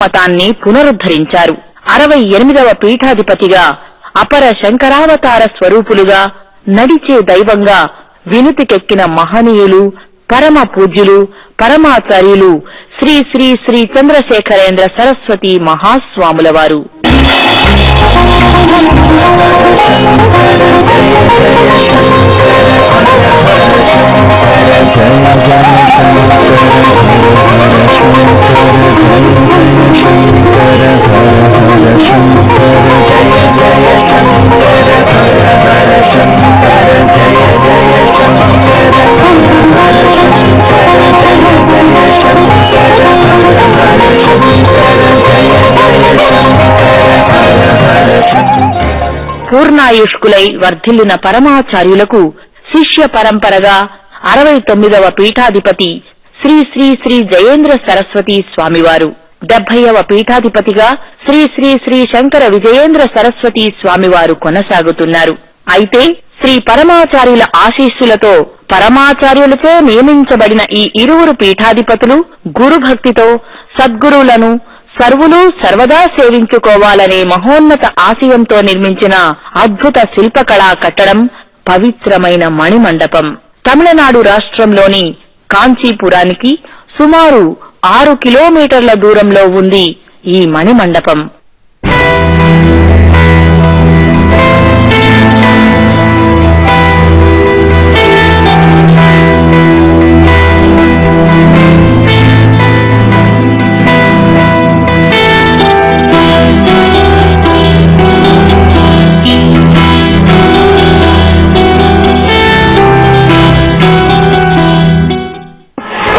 మతాన్ని పునరుద్ధరించారు. 68వ పీఠాధిపతిగా అపర శంకరావతార స్వరూపులుగా, నడిచే దైవంగా వినుతికెక్కిన మహనీయులు, పరమ పూజ్యులు, పరమాచార్యులు శ్రీ శ్రీ శ్రీ చంద్రశేఖరేంద్ర సరస్వతి మహాస్వాముల వారు. పూర్ణాయుష్కులై వర్ధిల్లిన పరమాచార్యులకు శిష్య పరంపరగా 69వ పీఠాధిపతి శ్రీ శ్రీ శ్రీ జయేంద్ర సరస్వతి స్వామివారు, 70వ పీఠాధిపతిగా శ్రీ శ్రీ శ్రీ శంకర విజయేంద్ర సరస్వతి స్వామివారు కొనసాగుతున్నారు. అయితే శ్రీ పరమాచార్యుల ఆశీస్సులతో పరమాచార్యులతో నియమించబడిన ఈ ఇరువురు పీఠాధిపతులు గురుభక్తితో సద్గురువులను సర్వులు సర్వదా సేవించుకోవాలనే మహోన్నత ఆశయంతో నిర్మించిన అద్భుత శిల్పకళా కట్టడం పవిత్రమైన మణిమండపం. తమిళనాడు రాష్ట్రంలోని కాంచీపురానికి సుమారు 6 కిలోమీటర్ల దూరంలో ఉంది ఈ మణిమండపం.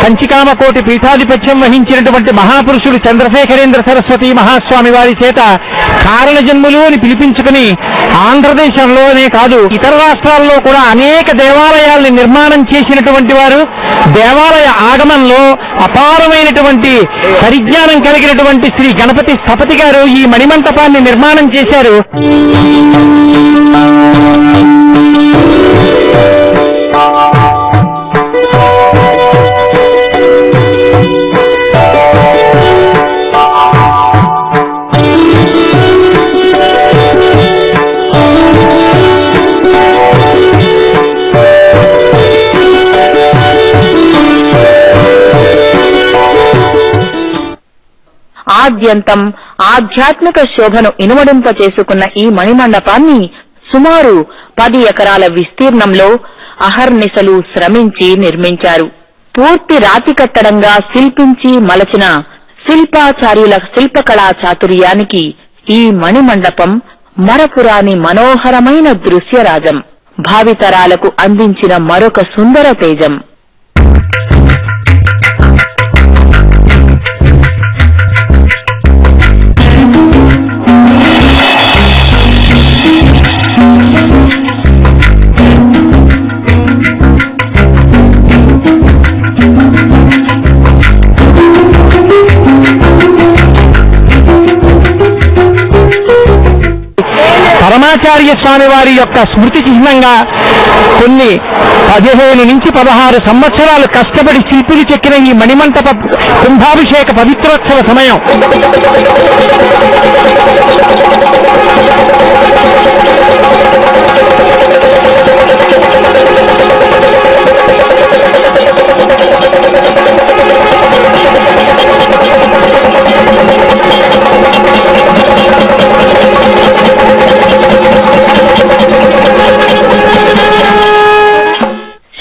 కంచికామకోటి పీఠాధిపత్యం వహించినటువంటి మహాపురుషుడు చంద్రశేఖరేంద్ర సరస్వతి మహాస్వామి వారి చేత కారణ జన్ములు అని పిలిపించుకుని ఆంధ్రదేశంలోనే కాదు ఇతర రాష్ట్రాల్లో కూడా అనేక దేవాలయాల్ని నిర్మాణం చేసినటువంటి వారు, దేవాలయ ఆగమంలో అపారమైనటువంటి పరిజ్ఞానం కలిగినటువంటి శ్రీ గణపతి స్థపతి గారు ఈ మణిమంటపాన్ని నిర్మాణం చేశారు. ఆద్యంతం ఆధ్యాత్మిక శోభను ఇనుమడింప చేసుకున్న ఈ మణిమండపాన్ని సుమారు 10 ఎకరాల విస్తీర్ణంలో అహర్నిశలు శ్రమించి నిర్మించారు. పూర్తి రాతి కట్టడంగా శిల్పించి మలచిన శిల్పాచార్యుల శిల్పకళా చాతుర్యానికి ఈ మణిమండపం మరపురాని మనోహరమైన దృశ్యరాజం, భావితరాలకు అందించిన మరొక సుందర తేజం. పరమాచార్య స్వామి వారి యొక్క స్మృతి చిహ్నంగా కొన్ని 15 నుంచి 16 సంవత్సరాలు కష్టపడి శిల్పులు చెక్కిన ఈ మణిమంటప కుంభాభిషేక పవిత్రోత్సవ సమయం.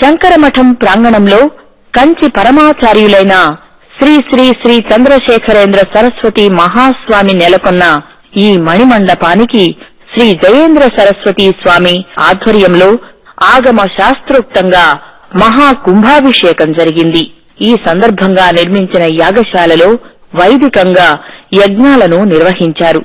శంకరమఠం ప్రాంగణంలో కంచి పరమాచార్యులైన శ్రీ శ్రీ శ్రీ చంద్రశేఖరేంద్ర సరస్వతి మహాస్వామి నెలకొన్న ఈ మణిమండపానికి శ్రీ జయేంద్ర సరస్వతి స్వామి ఆధ్వర్యంలో ఆగమ శాస్త్రోక్తంగా మహాకుంభాభిషేకం జరిగింది. ఈ సందర్భంగా నిర్మించిన యాగశాలలో వైదికంగా యజ్ఞాలను నిర్వహించారు.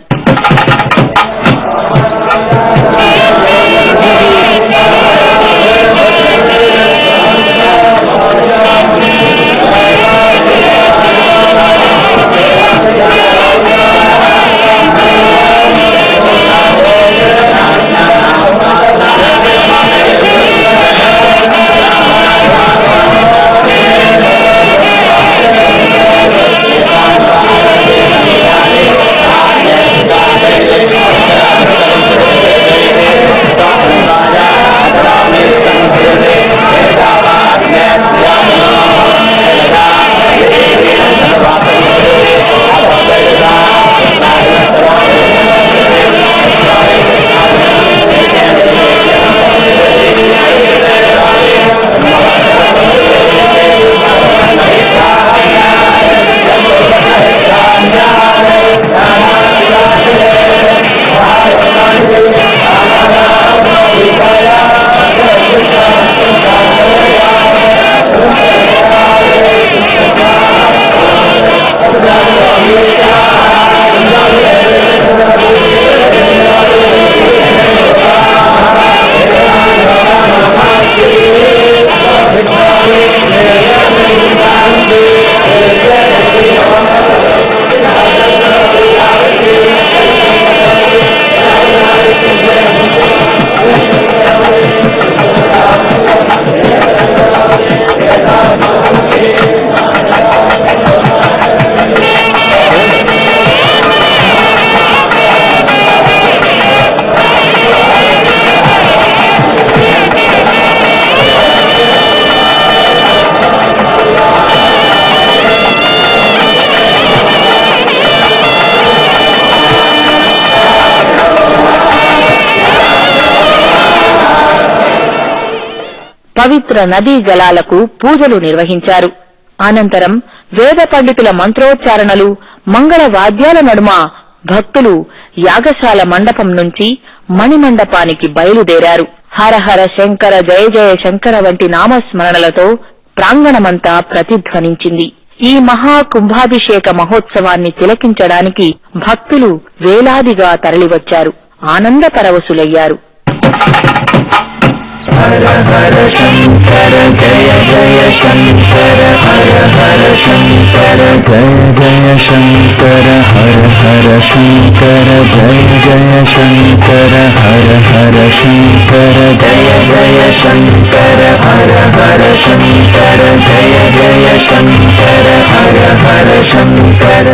పవిత్ర నదీ జలాలకు పూజలు నిర్వహించారు. అనంతరం వేద పండితుల మంత్రోచ్చారణలు, మంగళ వాద్యాల నడుమ భక్తులు యాగశాల మండపం నుంచి మణిమండపానికి బయలుదేరారు. హరహర శంకర, జయ జయ శంకర వంటి నామస్మరణలతో ప్రాంగణమంతా ప్రతిధ్వనించింది. ఈ మహాకుంభాభిషేక మహోత్సవాన్ని తిలకించడానికి భక్తులు వేలాదిగా తరలివచ్చారు, ఆనంద పరవశులయ్యారు. హర హర శంకర జయ జయ శంకర, హర హర శంకర జయ జయ శంకర, హర హర శంకర జయ జయ శంకర, హర హర శంకర జయ జయ శంకర, హర హర శంకర జయ జయ శంకర, హర హర శంకర.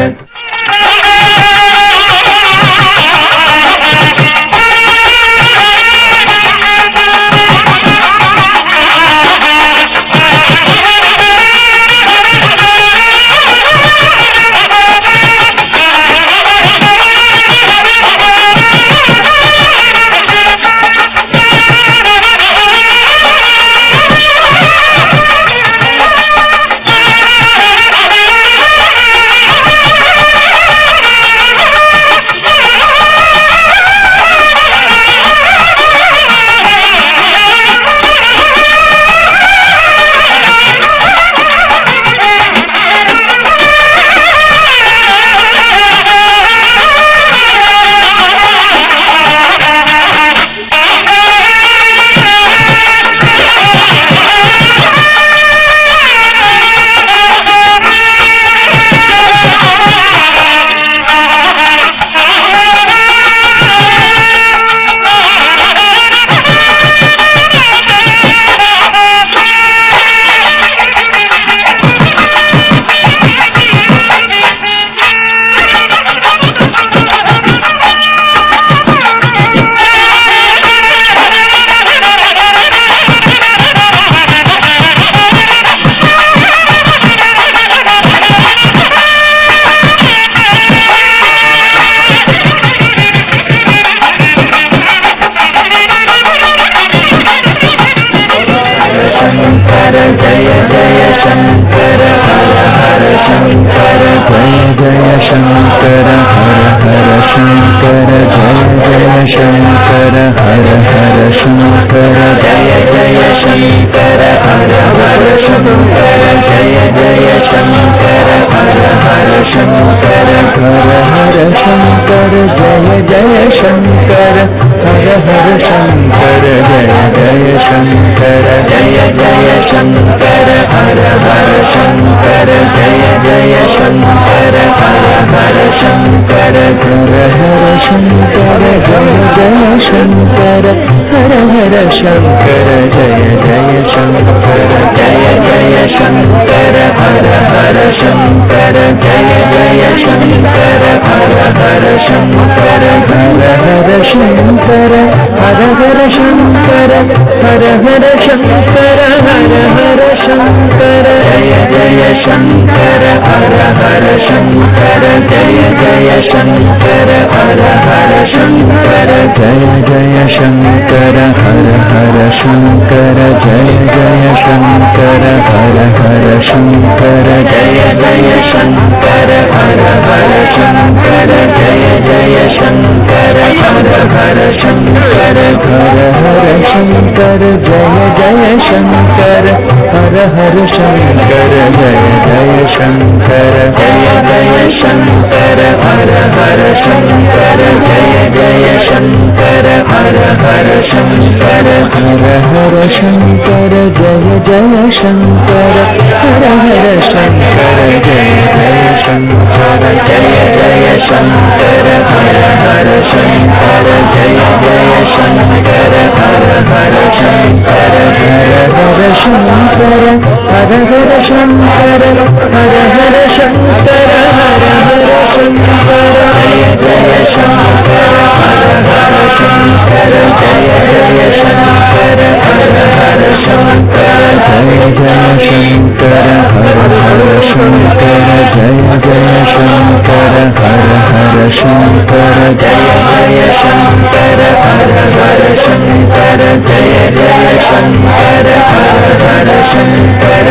शंकर जय जय शंकर हर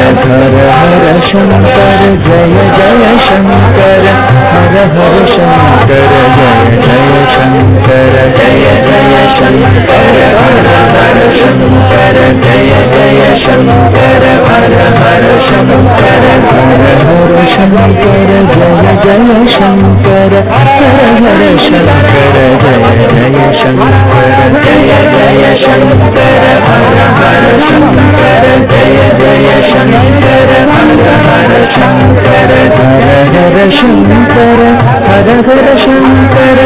हर हर शंकर जय जय शंकर हर हर शंकर जय जय शंकर जय जय शंकर हर हर शंकर जय जय शंकर हर हर शंकर हर हर शंकर जय जय शंकर हर हर शंकर जय जय शंकर जय जय शंकर हर हर शंकर जय जय शंकर हर हर शंकर हर हर शंकर हर हर शंकर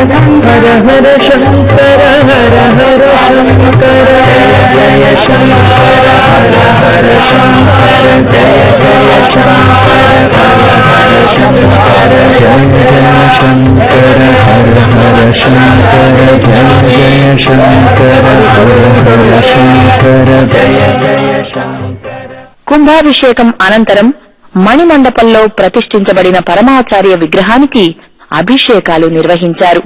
हर हर शंकर हर हर शंकर जय जय शंकर हर हर शंकर जय जय शंकर हर हर शंकर जय जय शंकर हर हर शंकर जय जय शंकर हर हर शंकर जय जय शंकर. కుంభాభిషేకం అనంతరం మణిమండపంలో ప్రతిష్ఠించబడిన పరమాచార్య విగ్రహానికి అభిషేకాలు నిర్వహించారు.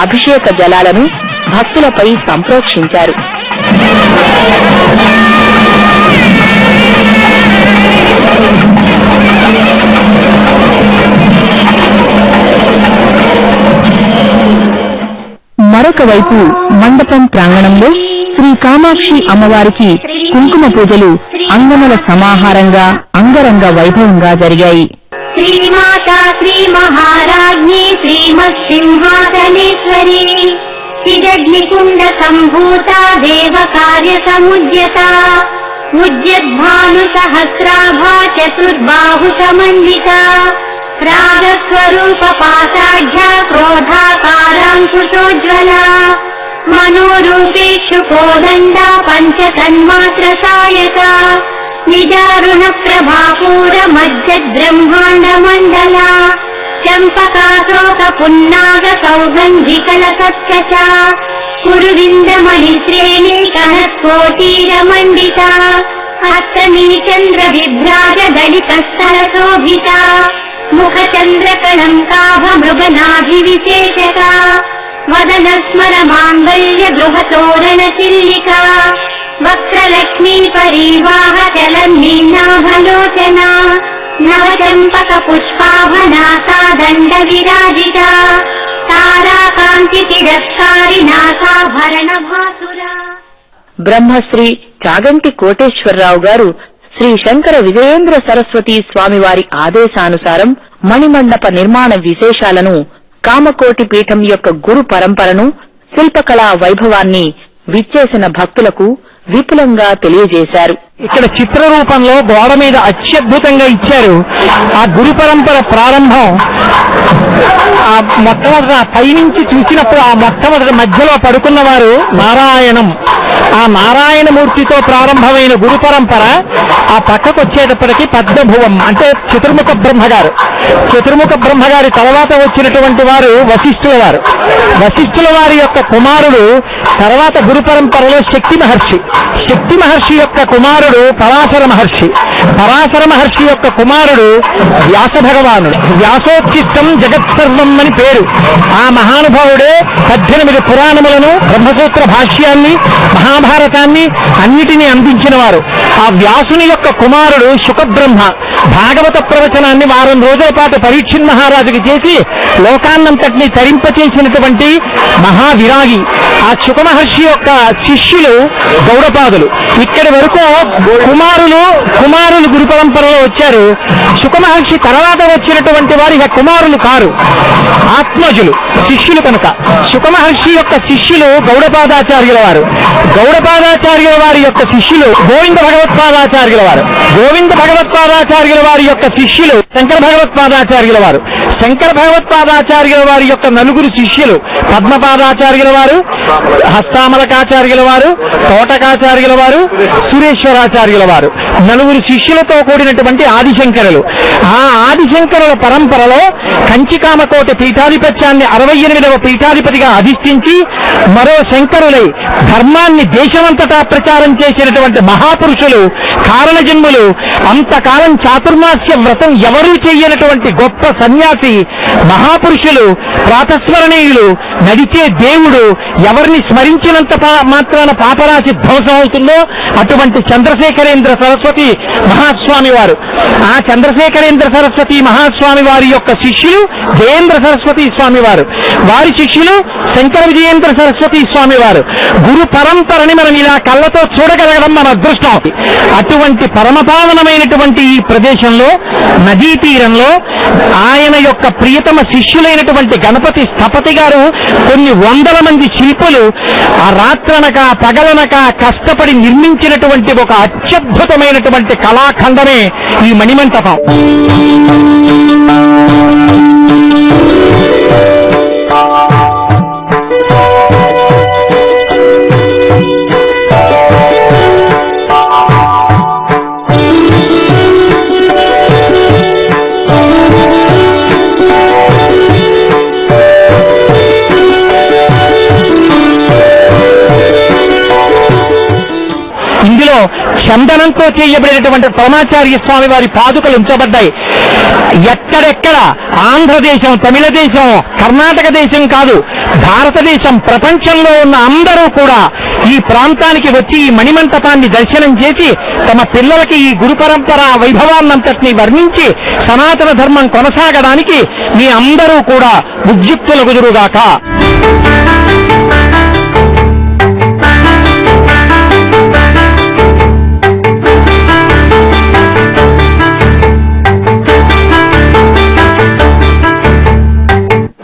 అభిషేక జలాలను భక్తులపై సంప్రోక్షించారు. మరొక వైపు మండపం ప్రాంగణంలో శ్రీ కామాక్షి అమ్మవారికి కుంకుమ పూజలు అంగనల సమాహారంగా అంగరంగ వైభవంగా జరిగాయి. శ్రీమాతా శ్రీ మహారాజ్ఞి శ్రీమత్సింహాసనేశ్వరీ చిదగ్నికుండ సంభూత దేవ కార్య సముద్యత ఉజ్జద్భాను సహస్రాభా చతుర్బాహు సమన్విత రాగస్వరూప పాసాఢ్య క్రోధాకారాంకుశోజ్వల మనోరూపేషు కోదండ పంచతన్మాత్ర సాయక నిజారుణ ప్రభాపూర మజ్జద్బ్రహ్మాండ మండల చంపకాశోక పున్నాగ సౌగంధికల సత్కచ కురువిందమణి శ్రేణి కనత్కోటీర మండిత హస్తనీ చంద్ర విభ్రాజ దళిత స్థల శోభిత ముఖ చంద్ర కళంకాభ మృగనాభి విశేషక వదనస్మర మాంగళ్య గృహతోరణ చిల్లికా వక్రలక్ష్మీ పరీవాహ చలన్నీనాభలోచనా నవచంపక పుష్పాభనాసా దండ విరాజితా తారాకాంతి తిరస్కారి నాసాభరణ భాసురా. బ్రహ్మశ్రీ చాగంటి కోటేశ్వరరావు గారు శ్రీ శంకర విజయేంద్ర సరస్వతీ స్వామివారి ఆదేశానుసారం మణిమండప నిర్మాణ విశేషాలను, కామకోటి పీఠం యొక్క గురు పరంపరను, శిల్పకళా వైభవాన్ని విచ్చేసిన భక్తులకు విపులంగా తెలియజేశారు. ఇక్కడ చిత్ర రూపంలో గోడ మీద అత్యద్భుతంగా ఇచ్చారు. ఆ గురు పరంపర ప్రారంభం ఆ మొట్టమొదట పైనుంచి చూసినప్పుడు ఆ మొట్టమొదటి మధ్యలో పడుకున్నవారు నారాయణం. ఆ నారాయణమూర్తితో ప్రారంభమైన గురు పరంపర ఆ పక్కకు వచ్చేటప్పటికి పద్మభువం అంటే చతుర్ముఖ బ్రహ్మగారు. చతుర్ముఖ బ్రహ్మగారి తర్వాత వచ్చినటువంటి వారు వశిష్ఠుల వారు. వశిష్ఠుల వారి యొక్క కుమారుడు తర్వాత గురు పరంపరలో శక్తి మహర్షి. శక్తి మహర్షి యొక్క కుమారుడు పరాశర మహర్షి. పరాశర మహర్షి యొక్క కుమారుడు వ్యాస భగవానుడు. వ్యాసోత్తిష్టం జగత్సర్వం అని పేరు. ఆ మహానుభావుడే 18 పురాణములను, బ్రహ్మసూత్ర భాష్యాన్ని, మహాభారతాన్ని అన్నిటినీ అందించిన వారు. ఆ వ్యాసుని యొక్క కుమారుడు శుకబ్రహ్మ భాగవత ప్రవచనాన్ని వారం రోజుల పాటు పరీక్షిత్ మహారాజుకి చేసి లోకాన్నంతటినీ తరింపచేసినటువంటి మహావిరాగి. ఆ శుక మహర్షి యొక్క శిష్యులు గౌడపాదులు. ఇక్కడి వరకు కుమారులు గురు పరంపరలో వచ్చారు. శుక మహర్షి తర్వాత వచ్చినటువంటి వారి కుమారులు కారు, ఆత్మజులు, శిష్యులు కనుక. శుక మహర్షి యొక్క శిష్యులు గౌడపాదాచార్యుల వారు. గౌడపాదాచార్యుల వారి యొక్క శిష్యులు గోవింద భగవత్పాదాచార్యుల వారు. గోవింద భగవత్పాదాచార్యుల వారి యొక్క శిష్యులు శంకర భగవత్పాదాచార్యుల వారు. శంకర భగవత్పాదాచార్యుల వారి యొక్క నలుగురు శిష్యులు పద్మపాదాచార్యుల వారు, హస్తామలకాచార్యుల వారు, తోటకాచార్యుల వారు, సురేశ్వరాచార్యుల వారు. నలుగురు శిష్యులతో కూడినటువంటి ఆదిశంకరులు. ఆ ఆదిశంకరుల పరంపరలో కంచికామకోటి పీఠాధిపత్యాన్ని 68వ పీఠాధిపతిగా అధిష్ఠించి మరో శంకరులై ధర్మాన్ని దేశమంతటా ప్రచారం చేసినటువంటి మహాపురుషులు, కారణజన్ములు, అంతకాలం చాతుర్మాస్య వ్రతం ఎవరూ చెయ్యనటువంటి గొప్ప సన్యాసి మహాపురుషులు, ప్రాతస్మరణీయులు, నడిచే దేవుడు, ఎవరిని స్మరించినంత మాత్రాన పాపరాశి ధ్వంసం అవుతుందో అటువంటి చంద్రశేఖరేంద్ర సరస్వతి మహాస్వామి వారు. ఆ చంద్రశేఖరేంద్ర సరస్వతి మహాస్వామి వారి యొక్క శిష్యులు జయేంద్ర సరస్వతి స్వామి వారు. వారి శిష్యులు శంకర విజయేంద్ర సరస్వతి స్వామి వారు. గురు పరంపరని మనం ఇలా కళ్ళతో చూడగలగడం మన అదృష్టం. అటువంటి పరమపావనమైనటువంటి ఈ ప్రదేశంలో నదీ తీరంలో ఆయన యొక్క ప్రియతమ శిష్యులైనటువంటి గణపతి స్థపతి గారు కొన్ని వందల మంది శిల్పులు ఆ రాత్రనక పగలనక కష్టపడి నిర్మించినటువంటి ఒక అత్యద్భుతమైనటువంటి కళాఖండమే ఈ మణిమంటపం. ఇందులో చందనంతో చేయబడినటువంటి పరమాచార్య స్వామి వారి పాదుకలు ఉంచబడ్డాయి. ఎక్కడెక్కడ ఆంధ్రదేశం, తమిళ దేశం, కర్ణాటక దేశం కాదు, భారతదేశం, ప్రపంచంలో ఉన్న అందరూ కూడా ఈ ప్రాంతానికి వచ్చి ఈ మణిమంటపాన్ని దర్శనం చేసి తమ పిల్లలకి ఈ గురు పరంపర వైభవాన్నంతటినీ వర్ణించి సనాతన ధర్మం కొనసాగడానికి మీ అందరూ కూడా ఉద్యుక్తుల కుదురుగాక.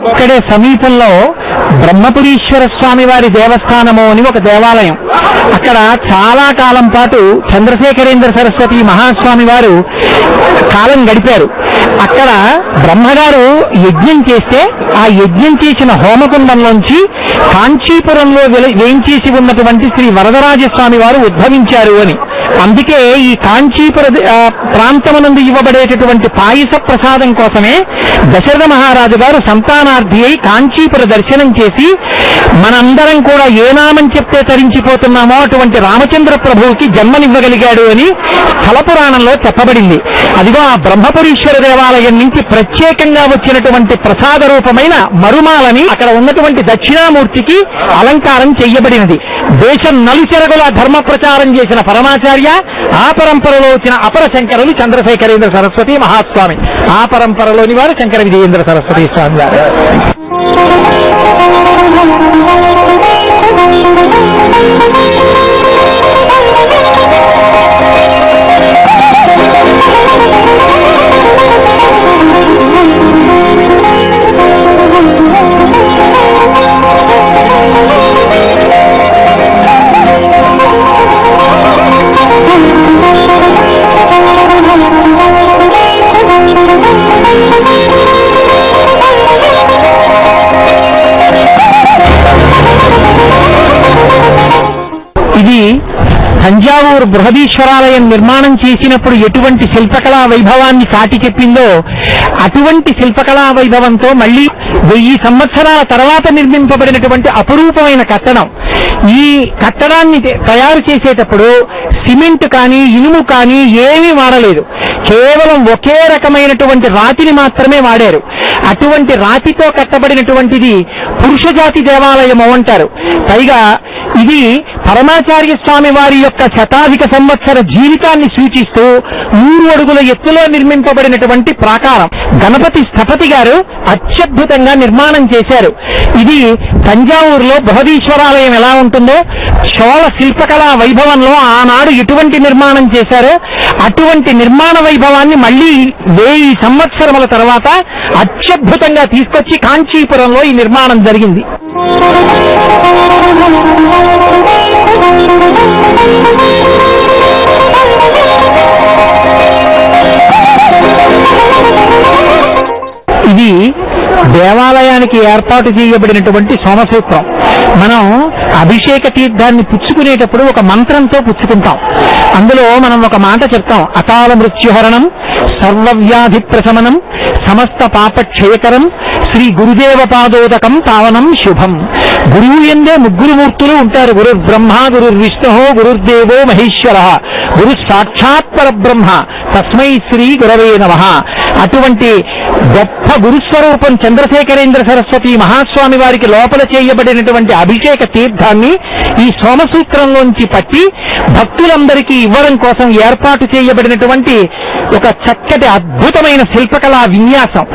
ఇక్కడే సమీపంలో బ్రహ్మపురీశ్వర స్వామి వారి దేవస్థానము అని ఒక దేవాలయం. అక్కడ చాలా కాలం పాటు చంద్రశేఖరేంద్ర సరస్వతి మహాస్వామి వారు కాలం గడిపారు. అక్కడ బ్రహ్మగారు యజ్ఞం చేస్తే ఆ యజ్ఞం చేసిన హోమకుండంలోంచి కాంచీపురంలో వేయించేసి ఉన్నటువంటి శ్రీ వరదరాజస్వామి వారు ఉద్భవించారు అని. అందుకే ఈ కాంచీపుర ప్రాంతమునందు ఇవ్వబడేటటువంటి పాయస ప్రసాదం కోసమే దశరథ మహారాజు గారు సంతానార్థి అయి కాంచీపుర దర్శనం చేసి మనందరం కూడా ఏ నామం చెప్తే తరించిపోతున్నామో అటువంటి రామచంద్ర ప్రభువుకి జన్మనివ్వగలిగాడు అని స్థల పురాణంలో చెప్పబడింది. అదిగో ఆ బ్రహ్మపురీశ్వర దేవాలయం నుంచి ప్రత్యేకంగా వచ్చినటువంటి ప్రసాద రూపమైన మరుమాలని అక్కడ ఉన్నటువంటి దక్షిణామూర్తికి అలంకారం చెయ్యబడినది. దేశం నలుచెరగుల ధర్మ ప్రచారం చేసిన పరమాచార్య, ఆ పరంపరలో వచ్చిన అపర శంకరులు చంద్రశేఖరేంద్ర సరస్వతి మహాస్వామి, ఆ పరంపరలోని వారు శంకర విజయేంద్ర సరస్వతి స్వామి గారు. ఇది తంజావూరు బృహదీశ్వరాలయం నిర్మాణం చేసినప్పుడు ఎటువంటి శిల్పకళా వైభవాన్ని చాటి చెప్పిందో అటువంటి శిల్పకళా వైభవంతో మళ్లీ 1000 సంవత్సరాల తర్వాత నిర్మింపబడినటువంటి అపురూపమైన కట్టడం. ఈ కట్టడాన్ని తయారు చేసేటప్పుడు సిమెంట్ కానీ ఇనుము కానీ ఏమీ వాడలేదు. కేవలం ఒకే రకమైనటువంటి రాతిని మాత్రమే వాడారు. అటువంటి రాతితో కట్టబడినటువంటిది పురుషజాతి దేవాలయము అంటారు. పైగా ఇది పరమాచార్య స్వామి వారి యొక్క శతాధిక సంవత్సర జీవితాన్ని సూచిస్తూ 3 అడుగుల ఎత్తులో నిర్మింపబడినటువంటి ప్రాకారం. గణపతి స్థపతి గారు అత్యద్భుతంగా నిర్మాణం చేశారు. ఇది తంజావూరులో బృహదీశ్వరాలయం ఎలా ఉంటుందో చోళ శిల్పకళా వైభవంలో ఆనాడు ఎటువంటి నిర్మాణం చేశారో అటువంటి నిర్మాణ వైభవాన్ని మళ్లీ 1000 సంవత్సరముల తర్వాత అత్యద్భుతంగా తీసుకొచ్చి కాంచీపురంలో ఈ నిర్మాణం జరిగింది. ఇది దేవాలయానికి ఏర్పాటు చేయబడినటువంటి సోమసూత్రం. మనం అభిషేక తీర్థాన్ని పుచ్చుకునేటప్పుడు ఒక మంత్రంతో పుచ్చుకుంటాం. అందులో మనం ఒక మాట చెప్తాం, అకాల మృత్యుహరణం, సర్వవ్యాధి ప్రశమనం, సమస్త పాపక్షయకరం, శ్రీ గురుదేవ పాదోదకం పావనం శుభం. గురువు ఎందే 3 మూర్తులు ఉంటారు. గురుర్ బ్రహ్మ, గురుర్ విష్ణు, గురుర్దేవో మహేశ్వర, గురు సాక్షాత్ పరబ్రహ్మ, తస్మై శ్రీ గురవే నమః. అటువంటి గొప్ప గురుస్వరూపం చంద్రశేఖరేంద్ర సరస్వతి మహాస్వామి వారికి లోపల చేయబడినటువంటి అభిషేక తీర్థాన్ని ఈ సోమసూత్రంలోంచి పట్టి భక్తులందరికీ ఇవ్వడం కోసం ఏర్పాటు చేయబడినటువంటి ఒక చక్కటి అద్భుతమైన శిల్పకళా విన్యాసం.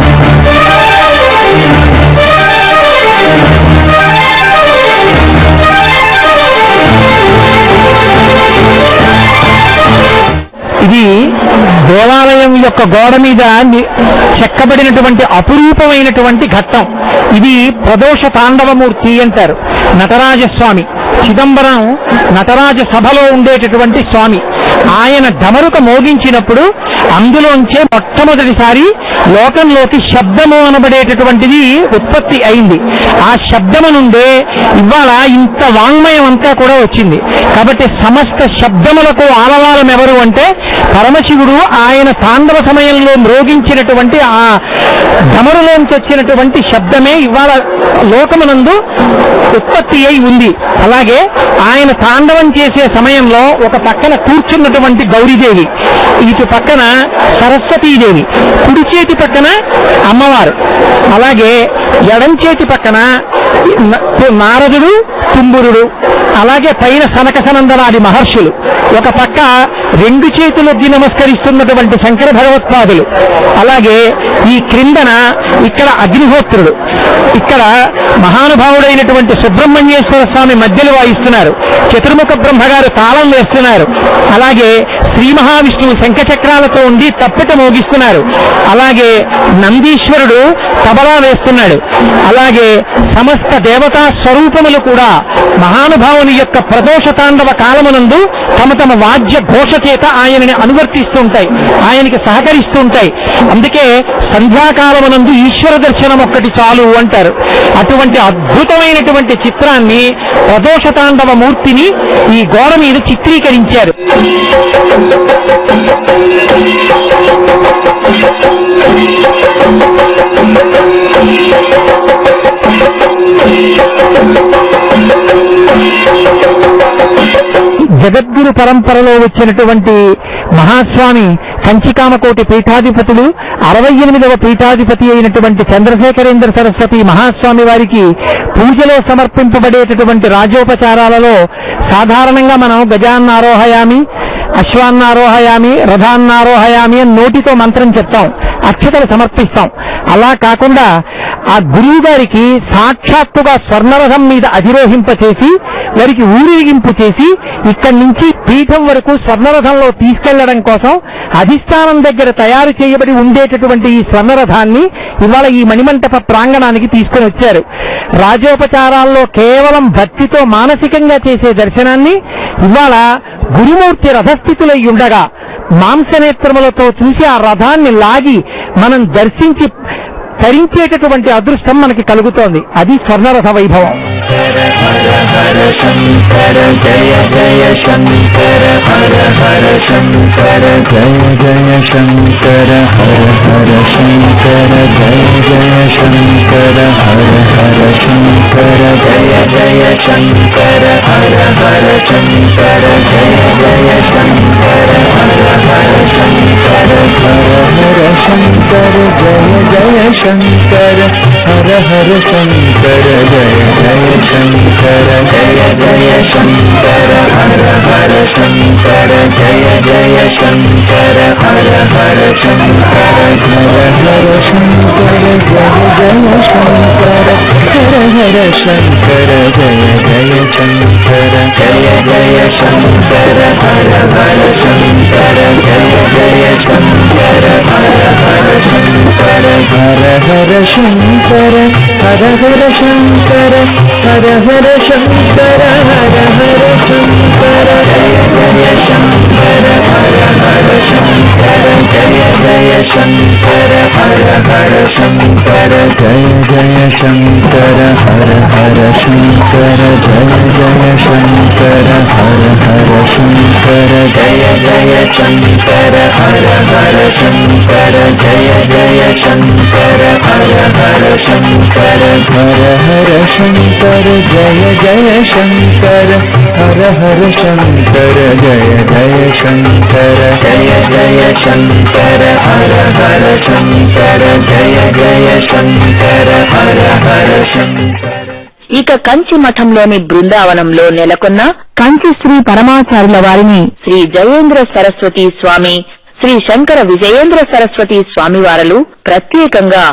ఇది దేవాలయం యొక్క గోడ మీద చెక్కబడినటువంటి అపురూపమైనటువంటి ఘట్టం. ఇది ప్రదోష తాండవమూర్తి అంటారు. నటరాజస్వామి, చిదంబరం నటరాజ సభలో ఉండేటటువంటి స్వామి. ఆయన డమరుక మోగించినప్పుడు అందులోంచే మొట్టమొదటిసారి లోకంలోకి శబ్దము అనబడేటటువంటిది ఉత్పత్తి అయింది. ఆ శబ్దము నుండే ఇవాళ ఇంత వాంగ్మయం అంతా కూడా వచ్చింది. కాబట్టి సమస్త శబ్దములకు ఆలవాలం ఎవరు అంటే పరమశివుడు. ఆయన తాండవ సమయంలో మ్రోగించినటువంటి ఆ డమరులోంచి వచ్చినటువంటి శబ్దమే ఇవాళ లోకమునందు ఉత్పత్తి అయి ఉంది. అలాగే ఆయన తాండవం చేసే సమయంలో ఒక పక్కన కూర్చున్నటువంటి గౌరీదేవి, ఇటు పక్కన సరస్వతీదేవి, కుడి చేతి పక్కన అమ్మవారు, అలాగే ఎడం చేతి పక్కన నారదుడు, తుంబురుడు, అలాగే పైన సనక సనందనాది మహర్షులు, ఒక పక్క 2 చేతులెత్తి నమస్కరిస్తున్నటువంటి శంకర భగవత్పాదులు, అలాగే ఈ క్రిందన ఇక్కడ అగ్నిహోత్రుడు, ఇక్కడ మహానుభావుడైనటువంటి సుబ్రహ్మణ్యేశ్వర స్వామి మధ్యలో వాయిస్తున్నారు, చతుర్ముఖ బ్రహ్మగారు తాళం వేస్తున్నారు, అలాగే శ్రీ మహావిష్ణువు శంఖచక్రాలతో ఉండి తప్పిట మోగిస్తున్నారు, అలాగే నందీశ్వరుడు తబలా వేస్తున్నాడు, అలాగే సమస్త దేవతా స్వరూపములు కూడా మహానుభావుని యొక్క ప్రదోష తాండవ కాలమునందు తమ తమ వాద్య ఘోష చేత ఆయనని అనువర్తిస్తూ ఉంటాయి, ఆయనకి సహకరిస్తూ ఉంటాయి. అందుకే సంధ్యాకాలమునందు ఈశ్వర దర్శనం ఒక్కటి చాలు అంటారు. అటువంటి అద్భుతమైనటువంటి చిత్రాన్ని ప్రదోష తాండవ మూర్తిని ఈ గోడ మీద చిత్రీకరించారు. జగద్గురు పరంపరలో వచ్చినటువంటి మహాస్వామి కంచికామకోటి పీఠాధిపతులు 68వ పీఠాధిపతి అయినటువంటి చంద్రశేఖరేంద్ర సరస్వతి మహాస్వామి వారికి పూజలో సమర్పింపబడేటటువంటి రాజోపచారాలలో సాధారణంగా మనం గజాన్నారోహయామి, అశ్వాన్నారోహయామి, రథాన్నారోహయామి అని నోటితో మంత్రం చెప్తాం, అక్షతలు సమర్పిస్తాం. అలా కాకుండా ఆ గురువు గారికి సాక్షాత్తుగా స్వర్ణరథం మీద అధిరోహింపచేసి వారికి ఊరేగింపు చేసి ఇక్కడి నుంచి పీఠం వరకు స్వర్ణరథంలో తీసుకెళ్లడం కోసం అధిష్టానం దగ్గర తయారు చేయబడి ఉండేటటువంటి ఈ స్వర్ణరథాన్ని ఇవాళ ఈ మణిమంటప ప్రాంగణానికి తీసుకుని వచ్చారు. రాజోపచారాల్లో కేవలం భక్తితో మానసికంగా చేసే దర్శనాన్ని ఇవాళ గురుమూర్తి రథస్థితులై ఉండగా మాంసనేత్రములతో చూసి ఆ రథాన్ని లాగి మనం దర్శించి తరించేటటువంటి అదృష్టం మనకి కలుగుతోంది. అది స్వర్ణరథ వైభవం. హర హర శంకర జయ జయ శంకర హర హర శంకర జయ జయ శంకర హర హర శంకర జయ జయ శంకర హర హర శంకర జయ జయ శంకర హర హర శంకర జయ జయ శంకర హర హర శంకర హర హర శంకర జయ జయ శంకర హర హర శంకర జయ జయ శంకర జయ జయ శంకర హర హర శంకర జయ జయ శంకర హర హర శంకర హర హర శంకర జయ జయ శంకర హర హర శంకర జయ జయ శంకర జయ జయ శంకర హర హర శంకర జయ జయ శంకర హర హర శంకర హర హర శంకర హర హర శంకర హర హర శంకర హర హర శంకర జయ జయ శంకర హర హర శంకర జయ జయ శంకర హర హర శంకర జయ జయ శంకర హర హర శంకర జయ జయ శంకర హర హర శంకర జయ జయ శంకర హర హర శంకర జయ జయ శంకర హర హర శంకర హర హర శంకర జయ జయ శంకర హర హర శంకర జయ జయ శంకర జయ జయ శంకర హర హర శంకర జయ జయ శంకర హర హర శంకర. ఇక కంచి మఠంలోని బృందావనంలో నెలకొన్న కంచి శ్రీ పరమాచార్యుల వారిని శ్రీ జయేంద్ర సరస్వతి స్వామి, శ్రీ శంకర విజయేంద్ర సరస్వతి స్వామివారలు ప్రత్యేకంగా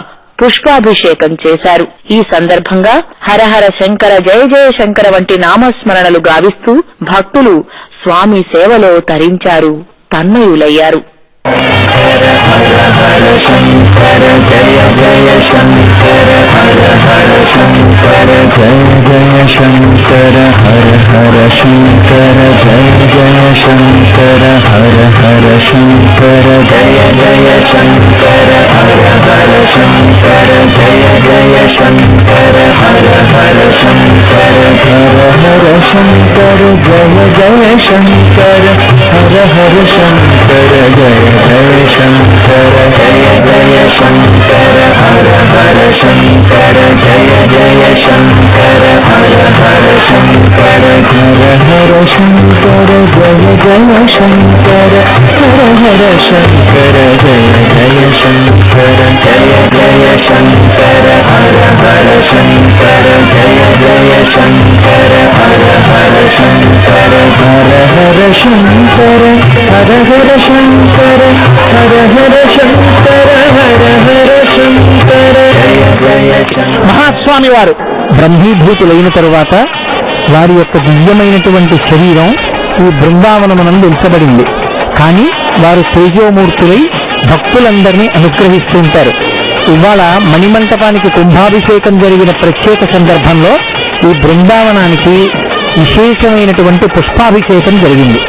పుష్పాభిషేకం చేశారు. ఈ సందర్భంగా హరహర శంకర జయ జయ శంకర వంటి నామస్మరణలు గావిస్తూ భక్తులు స్వామి సేవలో తరించారు, తన్మయులయ్యారు. హర హర హర శంకర జయ జయ శంకర హర హర శంకర జయ జయ శంకర హర హర శంకర జయ జయ శంకర హర హర శంకర జయ జయ శంకర హర హర శంకర జయ జయ శంకర హర హర శంకర హర హర శంకర జయ జయ శంకర హర హర శంకర జయ జయ శంకర జయ జయ శంకర హర హర శంకర జయ జయ శంకర హర హర శంకర హర హర శంకర జయ జయ శంకర హర హర శంకర జయ జయ శంకర జయ జయ శంకర హర హర శంకర జయ జయ శంకర హర హర శంకర హర హర శంకర హర హర శంకర హర హర శంకర హర హర శంకర జయ జయ శంకర. మహాస్వామి వారు బ్రహ్మీభూతులైన తరువాత వారి యొక్క దివ్యమైనటువంటి శరీరం ఈ బృందావనమునందు ఉంచబడింది. కానీ వారు తేజోమూర్తులై భక్తులందరినీ అనుగ్రహిస్తూ ఉంటారు. ఇవాళ మణిమంటపానికి కుంభాభిషేకం జరిగిన ప్రత్యేక సందర్భంలో ఈ బృందావనానికి విశేషమైనటువంటి పుష్పాభిషేకం జరిగింది.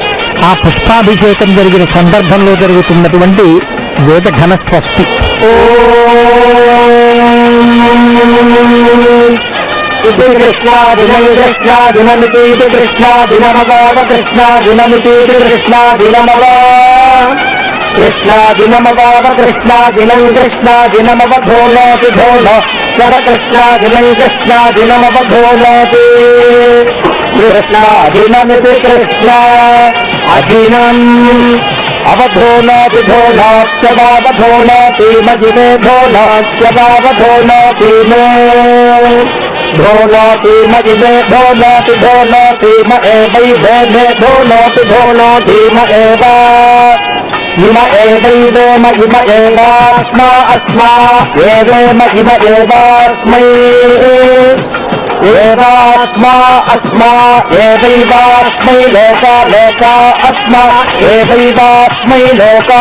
ఆ పుష్పాభిషేకం జరిగిన సందర్భంలో జరుగుతున్నటువంటి వేద ఘన స్వస్తి. ఇది కృష్ణాదినం కృష్ణాదినమితి కృష్ణాదినమవావ కృష్ణాదినమితి కృష్ణాదినమవ కృష్ణాదినమవావ కృష్ణాదినం కృష్ణాదినమవధోలోతి ధోలో సర కృష్ణాదినం కృష్ణాదినమవధోలోతి కృష్ణాదినమితి కృష్ణ అధీనం అవధోలోతి ధోలాత్యవావధోలోతి మజిమే ధోలాత్యవావధోలోతి మే ధోలోతి మజిమే ధోలోతి ధోలోతి మ ఏవైదే మే ధోలోతి ధోలోతి మ ఏవా ఇమ ఏవైదేమ ఇమ ఏవాస్మా అస్మా ఏవేమ ఇమ ఏవాస్మై ఏవాస్మా అస్మా ఏవైవాస్మై లోకా లోకా అస్మా ఏవైవాస్మై లోకా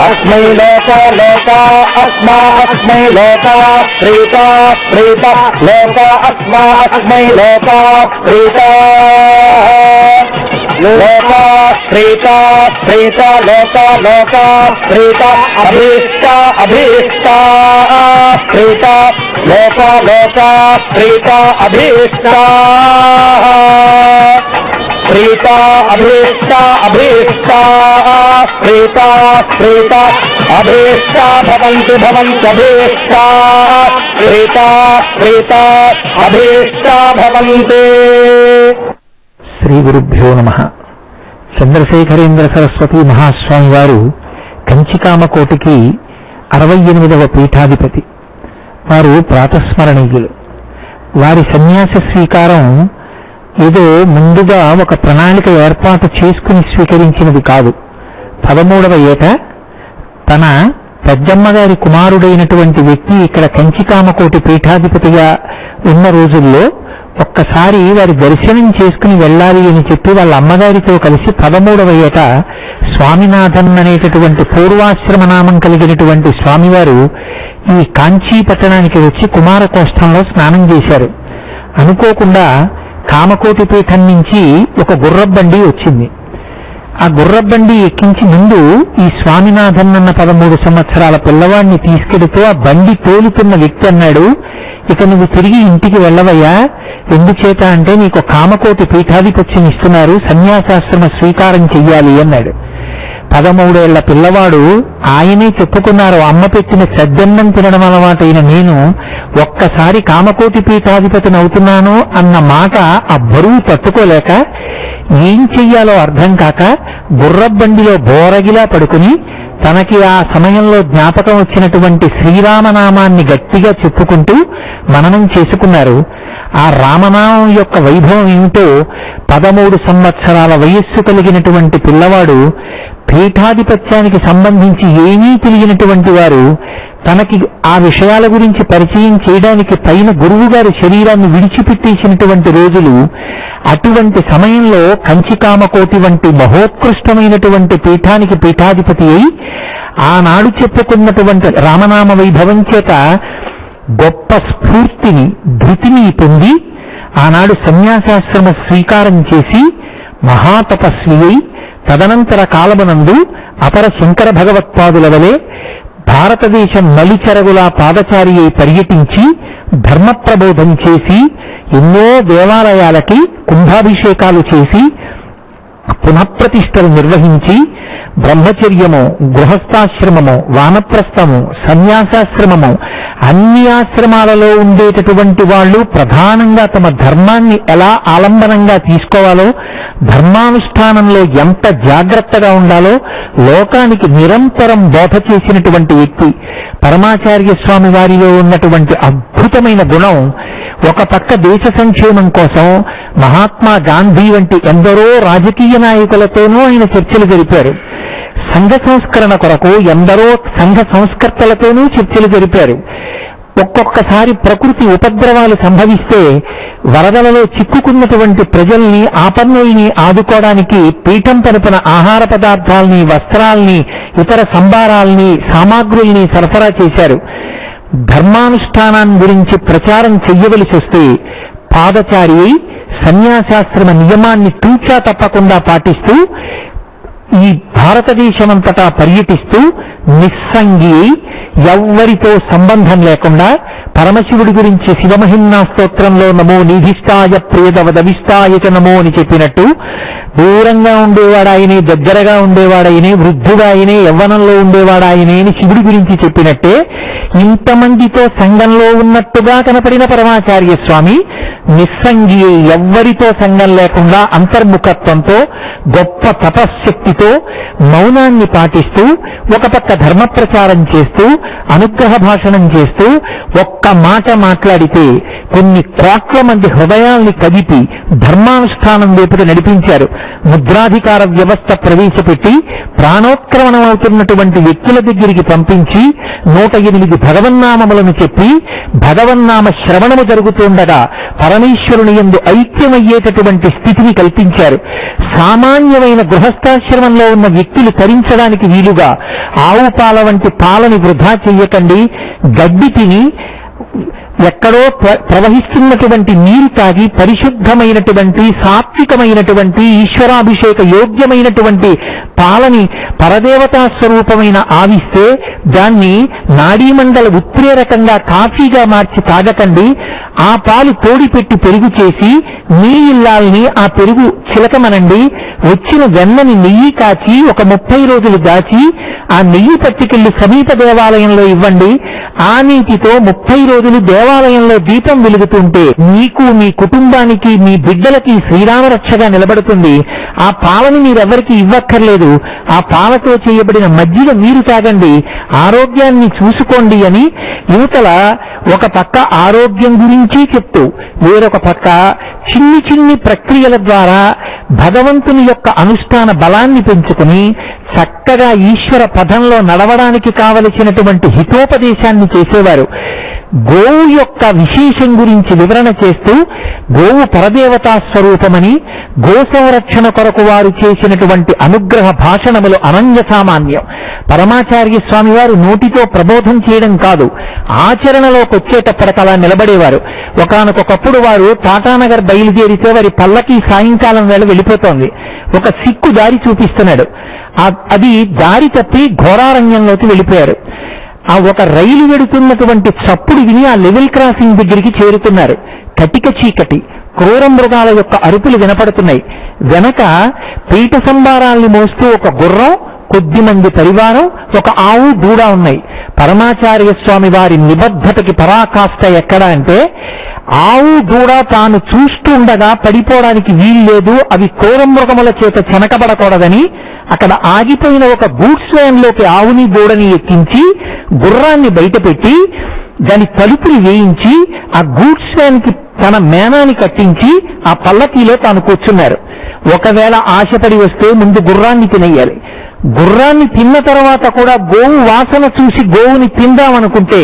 అస్మై లోకా లోకా అస్మా అస్మై లోకా ప్రీతా ప్రీత లోకా అస్మా అస్మై లోకా ప్రీతా లోకా ప్రీత ప్రీత లోకా లోకా ప్రీత అభీష్ట అభీష్ట ప్రీత లోకా లోకా ప్రీత అభీష్ట ప్రీత అభీష్ట అభీష్ట ప్రీత ప్రీత అభీష్ట భవంతు భవంత్యభీష్ట ప్రీత ప్రీత అభీష్ట భవంతు. శ్రీ గురుభ్యో నమః. చంద్రశేఖరేంద్ర సరస్వతి మహాస్వామి వారు కంచికామకోటికి 68వ పీఠాధిపతి. వారు ప్రాతస్మరణీయులు. వారి సన్యాస స్వీకారం ఏదో ముందుగా ఒక ప్రణాళిక ఏర్పాటు చేసుకుని స్వీకరించినది కాదు. 13వ ఏట తన పెద్దమ్మగారి కుమారుడైనటువంటి వ్యక్తి ఇక్కడ కంచికామకోటి పీఠాధిపతిగా ఉన్న రోజుల్లో ఒక్కసారి వారి దర్శనం చేసుకుని వెళ్ళాలి అని చెప్పి వాళ్ళ అమ్మగారితో కలిసి 13వ ఏట స్వామినాథన్ అనేటటువంటి పూర్వాశ్రమ నామం కలిగినటువంటి స్వామివారు ఈ కాంచీ పట్టణానికి వచ్చి కుమారకోష్టంలో స్నానం చేశారు. అనుకోకుండా కామకోటి పీఠం నుంచి ఒక గుర్రబండి వచ్చింది. ఆ గుర్రబండి ఎక్కించి ముందు ఈ స్వామినాథన్ అన్న 13 సంవత్సరాల పిల్లవాడిని తీసుకెడుతూ ఆ బండి తోలుతున్న వ్యక్తి అన్నాడు, ఇక నువ్వు తిరిగి ఇంటికి వెళ్ళవయ్యా, ఎందుచేత అంటే నీకు కామకోటి పీఠాధిపత్యం ఇస్తున్నారు, సన్యాసాశ్రమ స్వీకారం చెయ్యాలి అన్నాడు. 13 ఏళ్ల పిల్లవాడు ఆయనే చెప్పుకున్నారు, అమ్మ పెట్టిన సద్దన్నం తినడం అలవాటైన నేను ఒక్కసారి కామకోటి పీఠాధిపతిని అవుతున్నాను అన్న మాట ఆ బరువు తట్టుకోలేక ఏం చెయ్యాలో అర్థం కాక గుర్రబండిలో బోరగిలా పడుకుని తనకి ఆ సమయంలో జ్ఞాపకం వచ్చినటువంటి శ్రీరామనామాన్ని గట్టిగా చెప్పుకుంటూ మననం చేసుకున్నారు. ఆ రామనామం యొక్క వైభవం ఏమిటో 13 సంవత్సరాల వయస్సు కలిగినటువంటి పిల్లవాడు పీఠాధిపత్యానికి సంబంధించి ఏమీ తెలియనటువంటి వారు తనకి ఆ విషయాల గురించి పరిచయం చేయడానికి పైన గురువు గారి శరీరాన్ని విడిచిపెట్టేసినటువంటి రోజులు. అటువంటి సమయంలో కంచికామకోటి వంటి మహోత్కృష్టమైనటువంటి పీఠానికి పీఠాధిపతి అయి ఆనాడు చెప్పుకున్నటువంటి రామనామ వైభవం చేత గొప్ప స్ఫూర్తిని ధృతిని పొంది ఆనాడు సన్యాసాశ్రమ స్వీకారం చేసి మహాతపస్వి అయి తదనంతర కాలమునందు అపర శంకర భగవత్పాదుల వలె భారతదేశం నలుచెరగులా పాదచారి అయి పర్యటించి ధర్మ ప్రబోధం చేసి ఎన్నో దేవాలయాలకి కుంభాభిషేకాలు చేసి పునఃప్రతిష్టలు నిర్వహించి బ్రహ్మచర్యము, గృహస్థాశ్రమము, వానప్రస్థము, సన్యాసాశ్రమము అన్ని ఆశ్రమాలలో ఉండేటటువంటి వాళ్ళు ప్రధానంగా తమ ధర్మాన్ని ఎలా ఆలంబనంగా తీసుకోవాలో, ధర్మానుష్ఠానంలో ఎంత జాగ్రత్తగా ఉండాలో లోకానికి నిరంతరం బోధ చేసినటువంటి వ్యక్తి. పరమాచార్య స్వామి వారిలో ఉన్నటువంటి అద్భుతమైన గుణం, ఒక పక్క దేశ సంక్షేమం కోసం మహాత్మా గాంధీ వంటి ఎందరో రాజకీయ నాయకులతోనూ ఆయన చర్చలు జరిపారు. సంఘ సంస్కరణ కొరకు ఎందరో సంఘ సంస్కర్తలతోనూ చర్చలు జరిపారు. ఒక్కొక్కసారి ప్రకృతి ఉపద్రవాలు సంభవిస్తే వరదలలో చిక్కుకున్నటువంటి ప్రజల్ని, ఆపన్నుల్ని ఆదుకోవడానికి పీఠం తరపున ఆహార పదార్థాల్ని, వస్త్రాల్ని, ఇతర సంభారాల్ని, సామాగ్రుల్ని సరఫరా చేశారు. ధర్మానుష్ఠానాన్ని గురించి ప్రచారం చెయ్యవలసి వస్తే పాదచారి సన్యాసాశ్రమ నియమాన్ని తూచా తప్పకుండా పాటిస్తూ ఈ భారతదేశమంతటా పర్యటిస్తూ నిస్సంగి, ఎవ్వరితో సంబంధం లేకుండా పరమశివుడి గురించి శివమహిమ్నా స్తోత్రంలో నమో నీధిష్టాయ ప్రియదవదవిష్టాయ చ నమో అని చెప్పినట్టు దూరంగా ఉండేవాడాయనే, దగ్గరగా ఉండేవాడాయనే, వృద్ధుడాయనే, యవ్వనంలో ఉండేవాడాయనే అని శివుడి గురించి చెప్పినట్టే ఇంతమందితో సంఘంలో ఉన్నట్టుగా కనపడిన పరమాచార్య స్వామి నిస్సంగి, ఎవ్వరితో సంఘం లేకుండా అంతర్ముఖత్వంతో గొప్ప తపశ్శక్తితో మౌనాన్ని పాటిస్తూ ఒక పక్క ధర్మ ప్రచారం చేస్తూ అనుగ్రహ భాషణం చేస్తూ ఒక్క మాట మాట్లాడితే కొన్ని కోట్ల మంది హృదయాల్ని కదిపి ధర్మానుష్ఠానం వైపుకు నడిపించారు. ముద్రాధికార వ్యవస్థ ప్రవేశపెట్టి ప్రాణోత్క్రమణం అవుతున్నటువంటి వ్యక్తుల దగ్గరికి పంపించి 108 భగవన్నామములను చెప్పి భగవన్నామ శ్రవణము జరుగుతుండగా పరమేశ్వరుని యందు ఐక్యమయ్యేటటువంటి స్థితిని కల్పించారు. సామాన్యమైన గృహస్థాశ్రమంలో ఉన్న వ్యక్తులు తరించడానికి వీలుగా ఆవు పాల వంటి పాలని వృధా చెయ్యకండి, గడ్డి తిని ఎక్కడో ప్రవహిస్తున్నటువంటి నీరు తాగి పరిశుద్ధమైనటువంటి సాత్వికమైనటువంటి ఈశ్వరాభిషేక యోగ్యమైనటువంటి పాలని పరదేవతా స్వరూపమైన ఆవిస్తే దాన్ని నాడీమండల ఉత్ప్రేరకంగా కాఫీగా మార్చి తాగకండి. ఆ పాలు తోడిపెట్టి పెరుగు చేసి మీ ఇల్లాల్ని ఆ పెరుగు చిలకమనండి. వచ్చిన వెన్నని నెయ్యి కాచి ఒక 30 రోజులు దాచి ఆ నెయ్యి పట్టుకెళ్లి సమీప దేవాలయంలో ఇవ్వండి. ఆ నీటితో 30 రోజులు దేవాలయంలో దీపం వెలుగుతుంటే మీకు, మీ కుటుంబానికి, మీ బిడ్డలకి శ్రీరామరక్షగా నిలబడుతుంది. ఆ పాలని మీరెవరికి ఇవ్వక్కర్లేదు. ఆ పాలతో చేయబడిన మజ్జిగ మీరు తాగండి, ఆరోగ్యాన్ని చూసుకోండి అని యువతల ఒక పక్క ఆరోగ్యం గురించి చెప్తూ వేరొక పక్క చిన్ని చిన్ని ప్రక్రియల ద్వారా భగవంతుని యొక్క అనుష్ఠాన బలాన్ని పెంచుకుని చక్కగా ఈశ్వర పదంలో నడవడానికి కావలసినటువంటి హితోపదేశాన్ని చేసేవారు. గోవు యొక్క విశేషం గురించి వివరణ చేస్తూ గోవు పరదేవతా స్వరూపమని, గో సంరక్షణ కొరకు వారు చేసినటువంటి అనుగ్రహ భాషణములు అనన్య సామాన్యం. పరమాచార్య స్వామి వారు నోటితో ప్రబోధం చేయడం కాదు, ఆచరణలోకి వచ్చేటప్పటికలా నిలబడేవారు. ఒకానొకప్పుడు వారు టాటానగర్ బయలుదేరితే వారి పల్లకి సాయంకాలం వేళ వెళ్ళిపోతోంది. ఒక సిక్కు దారి చూపిస్తున్నాడు. అది దారి తప్పి ఘోరారణ్యంలోకి వెళ్ళిపోయారు. ఆ ఒక రైలు వెడుతున్నటువంటి చప్పుడు విని ఆ లెవెల్ క్రాసింగ్ దగ్గరికి చేరుతున్నారు. కటిక చీకటి, క్రూర మృగాల యొక్క అరుపులు వినపడుతున్నాయి. వెనక పీట సంబారాల్ని మోస్తూ ఒక గుర్రం, కొద్దిమంది పరివారం, ఒక ఆవు, దూడ ఉన్నాయి. పరమాచార్య స్వామి వారి నిబద్ధతకి పరాకాష్ట ఎక్కడ అంటే ఆవు దూడ తాను చూస్తూ ఉండగా పడిపోవడానికి వీల్లేదు, అవి క్రూర మృగముల చేత చెనకబడకూడదని అక్కడ ఆగిపోయిన ఒక గూడ్స్ వ్యాన్ లోకి ఆవుని దూడని ఎక్కించి గుర్రాన్ని బయటపెట్టి దాని తలుపులు వేయించి ఆ గూడ్స్ వ్యాన్ కి తన మేనాన్ని కట్టించి ఆ పల్లకీలో తాను కూర్చున్నారు. ఒకవేళ ఆశపడి వస్తే ముందు గుర్రాన్ని తినేయాలి. గుర్రాన్ని తిన్న తర్వాత కూడా గోవు వాసన చూసి గోవుని తిందామనుకుంటే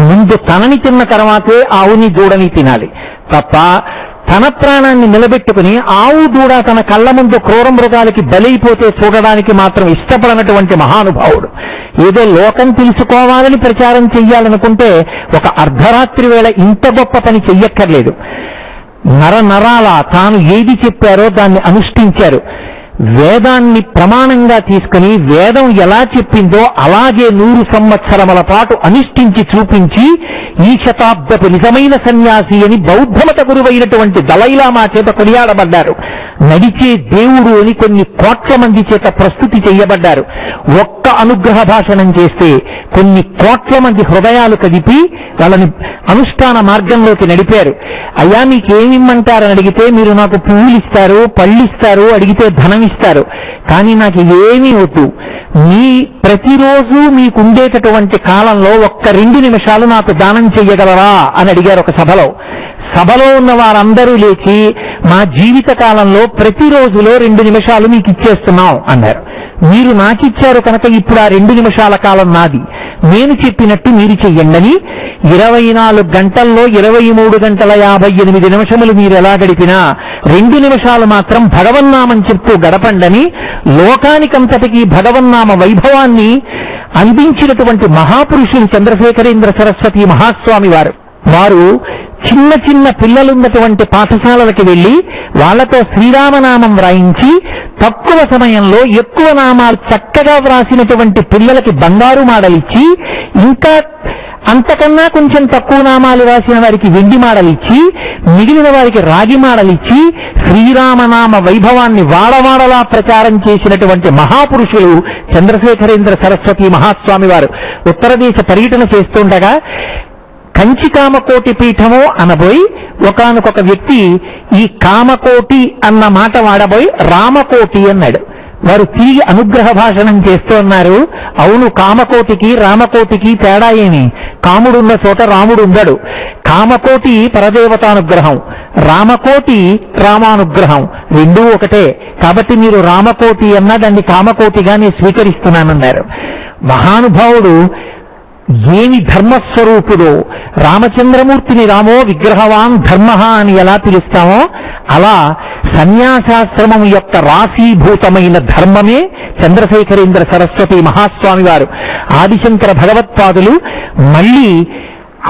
ముందు తనని తిన్న తర్వాతే ఆవుని దూడని తినాలి తప్ప తన ప్రాణాన్ని నిలబెట్టుకుని ఆవు దూడ తన కళ్ళ ముందు క్రూర మృగాలకి బలైపోతే చూడడానికి మాత్రం ఇష్టపడనటువంటి మహానుభావుడు. ఏదో లోకం తెలుసుకోవాలని ప్రచారం చెయ్యాలనుకుంటే ఒక అర్ధరాత్రి వేళ ఇంత గొప్ప పని చెయ్యక్కర్లేదు. నరాల తాను ఏది చెప్పారో దాన్ని అనుష్ఠించారు. వేదాన్ని ప్రమాణంగా తీసుకుని వేదం ఎలా చెప్పిందో అలాగే 100 సంవత్సరముల పాటు అనుష్ఠించి చూపించి ఈ శతాబ్దపు నిజమైన సన్యాసి అని బౌద్ధమత గురువైనటువంటి దలైలామా చేత కొనియాడబడ్డారు. నడిచే దేవుడు అని కొన్ని కోట్ల మంది చేత ప్రస్తుతి చెయ్యబడ్డారు. ఒక్క అనుగ్రహ భాషణం చేస్తే కొన్ని కోట్ల మంది హృదయాలు కదిపి వాళ్ళని అనుష్ఠాన మార్గంలోకి నడిపారు. అయ్యా మీకేమిమ్మంటారని అడిగితే మీరు నాకు పువ్వులు ఇస్తారు, పళ్ళు ఇస్తారు, అడిగితే ధనం ఇస్తారు, కానీ నాకు ఏమీ వద్దు, మీ ప్రతిరోజు మీకుండేటటువంటి కాలంలో ఒక్క 2 నిమిషాలు నాకు దానం చెయ్యగలరా అని అడిగారు ఒక సభలో. సభలో ఉన్న వారందరూ లేచి మా జీవిత కాలంలో ప్రతిరోజులో 2 నిమిషాలు మీకు ఇచ్చేస్తున్నాం అన్నారు. మీరు నాకిచ్చారు కనుక ఇప్పుడు ఆ 2 నిమిషాల కాలం నాది, నేను చెప్పినట్టు మీరు చెయ్యండి. 24 గంటల్లో 23 గంటల 58 నిమిషములు మీరు ఎలా గడిపినా 2 నిమిషాలు మాత్రం భగవన్నామం చెప్తూ గడపండని లోకానికంతటికీ భగవన్నామ వైభవాన్ని అందించినటువంటి మహాపురుషులు చంద్రశేఖరేంద్ర సరస్వతి మహాస్వామి వారు చిన్న చిన్న పిల్లలున్నటువంటి పాఠశాలలకు వెళ్లి వాళ్లతో శ్రీరామనామం వ్రాయించి తక్కువ సమయంలో ఎక్కువ నామాలు చక్కగా వ్రాసినటువంటి పిల్లలకి బంగారు మాడలిచ్చి ఇంకా అంతకన్నా కొంచెం తక్కువ నామాలు రాసిన వారికి వెండి మాడలిచ్చి, మిగిలిన వారికి రాగి మాడలిచ్చి శ్రీరామనామ వైభవాన్ని వాడవాడలా ప్రచారం చేసినటువంటి మహాపురుషులు చంద్రశేఖరేంద్ర సరస్వతి మహాస్వామి వారు ఉత్తర దేశ పర్యటన చేస్తుండగా కంచి కామకోటి పీఠము అనబోయి ఒకానొక వ్యక్తి ఈ కామకోటి అన్న మాట వాడబోయి రామకోటి అన్నాడు. వారు తిరిగి అనుగ్రహ భాషణం చేస్తున్నారు. అవును, కామకోటికి రామకోటికి తేడా ఏమి? కాముడున్న చోట రాముడు ఉండడు. కామకోటి పరదేవతానుగ్రహం, రామకోటి రామానుగ్రహం, రెండూ ఒకటే. కాబట్టి మీరు రామకోటి అన్నా దాన్ని కామకోటిగా నేను స్వీకరిస్తున్నానన్నారు. మహానుభావుడు ఏమి ధర్మస్వరూపుడో, రామచంద్రమూర్తిని రామో విగ్రహవాన్ ధర్మ అని ఎలా పిలుస్తామో అలా సన్యాసాశ్రమం యొక్క రాశీభూతమైన ధర్మమే చంద్రశేఖరేంద్ర సరస్వతి మహాస్వామి వారు. ఆదిశంకర భగవత్పాదులు మళ్లీ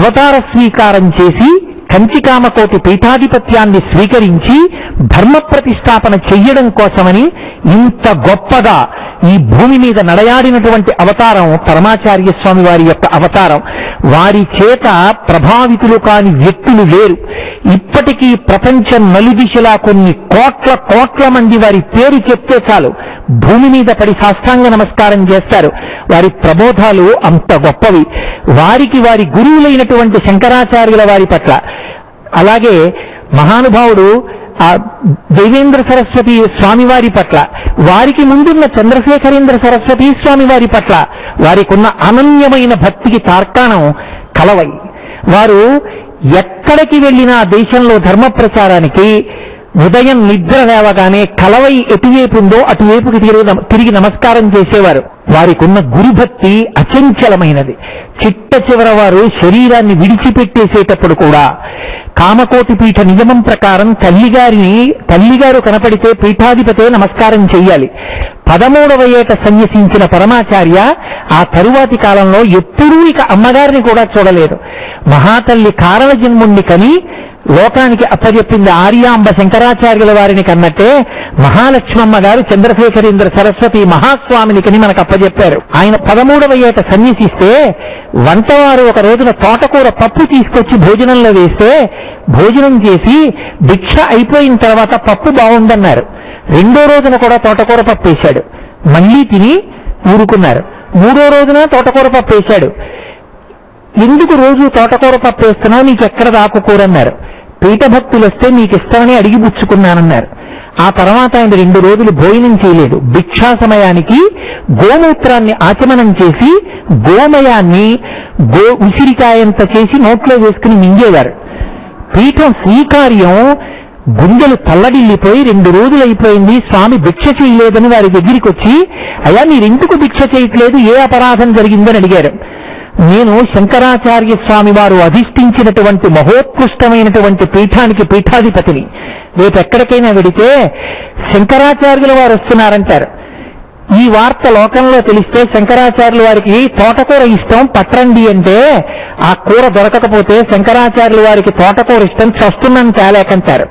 అవతార స్వీకారం చేసి కంచికామకోటి పీఠాధిపత్యాన్ని స్వీకరించి ధర్మ ప్రతిష్టాపన చెయ్యడం కోసమని ఇంత గొప్పగా ఈ భూమి మీద నడయాడినటువంటి అవతారం పరమాచార్య స్వామి వారి యొక్క అవతారం. వారి చేత ప్రభావితులు కాని వ్యక్తులు లేరు. ఇప్పటికీ ప్రపంచం నలుదిశలా కొన్ని కోట్ల మంది వారి పేరు చెప్తే చాలు భూమి మీద పడి సాష్టాంగ నమస్కారం చేస్తారు. వారి ప్రబోధాలు అంత గొప్పవి. వారికి వారి గురువులైనటువంటి శంకరాచార్యుల వారి పట్ల, అలాగే మహానుభావుడు ఆ దేవేంద్ర సరస్వతి స్వామి వారి పట్ల, వారికి ముందున్న చంద్రశేఖరేంద్ర సరస్వతి స్వామి వారి పట్ల వారికున్న అనన్యమైన భక్తికి తార్కాణం కలవై. వారు ఎక్కడికి వెళ్ళినా దేశంలో ధర్మ ప్రచారానికి ఉదయం నిద్ర లేవగానే కలవై ఎటువైపు ఉందో అటువైపుకి తిరిగి నమస్కారం చేసేవారు. వారికున్న గురుభక్తి అచంచలమైనది. చిట్ట చివర వారు శరీరాన్ని విడిచిపెట్టేసేటప్పుడు కూడా కామకోటి పీఠ నియమం ప్రకారం తల్లిగారు కనపడితే పీఠాధిపతే నమస్కారం చెయ్యాలి. 13వ ఏట సన్యసించిన పరమాచార్య ఆ తరువాతి కాలంలో ఎప్పుడూ ఇక అమ్మగారిని కూడా చూడలేదు. మహాతల్లి కారణ జన్ముణ్ణి కని లోకానికి అప్పజెప్పింది ఆర్యాంబ శంకరాచార్యుల వారిని కన్నట్టే మహాలక్ష్మమ్మ గారు చంద్రశేఖరేంద్ర సరస్వతి మహాస్వామిని కని మనకు అప్పజెప్పారు. ఆయన 13వ ఏట సన్యసిస్తే వంటవారు ఒక రోజున తోటకూర పప్పు తీసుకొచ్చి భోజనంలో వేస్తే భోజనం చేసి భిక్ష అయిపోయిన తర్వాత పప్పు బాగుందన్నారు. రెండో రోజున కూడా తోటకూర పప్పు వేశాడు. మళ్లీ తిని ఊరుకున్నారు. మూడో రోజున తోటకూర పప్పు వేశాడు. ఎందుకు రోజు తోటకూర పప్పు వేస్తున్నావు, నీకెక్కడ దాకుకూరన్నారు. పీఠభక్తులు వస్తే నీకిస్తామని అడిగి పుచ్చుకున్నానన్నారు. ఆ తర్వాత ఆయన 2 రోజులు భోజనం చేయలేదు. భిక్షా సమయానికి గోమూత్రాన్ని ఆచమనం చేసి గోమయాన్ని ఉసిరికాయంత చేసి నోట్లో వేసుకుని మింగేవారు. పీఠం స్వీకార్యం గుండెలు తల్లడిల్లిపోయి 2 రోజులు అయిపోయింది, స్వామి భిక్ష చేయలేదని వారి దగ్గరికి వచ్చి, అయ్యా మీరెందుకు భిక్ష చేయట్లేదు, ఏ అపరాధం జరిగిందని అడిగారు. నేను శంకరాచార్య స్వామి వారు అధిష్ఠించినటువంటి మహోత్కృష్టమైనటువంటి పీఠానికి పీఠాధిపతిని. రేపు ఎక్కడికైనా వెడితే శంకరాచార్యుల వారు వస్తున్నారంటారు. ఈ వార్త లోకంలో తెలిస్తే శంకరాచార్యుల వారికి తోటకూర ఇష్టం పట్రండి అంటే ఆ కూర దొరకకపోతే శంకరాచార్యుల వారికి తోటకూర ఇష్టం చస్తున్నాను తేలేకంటారు.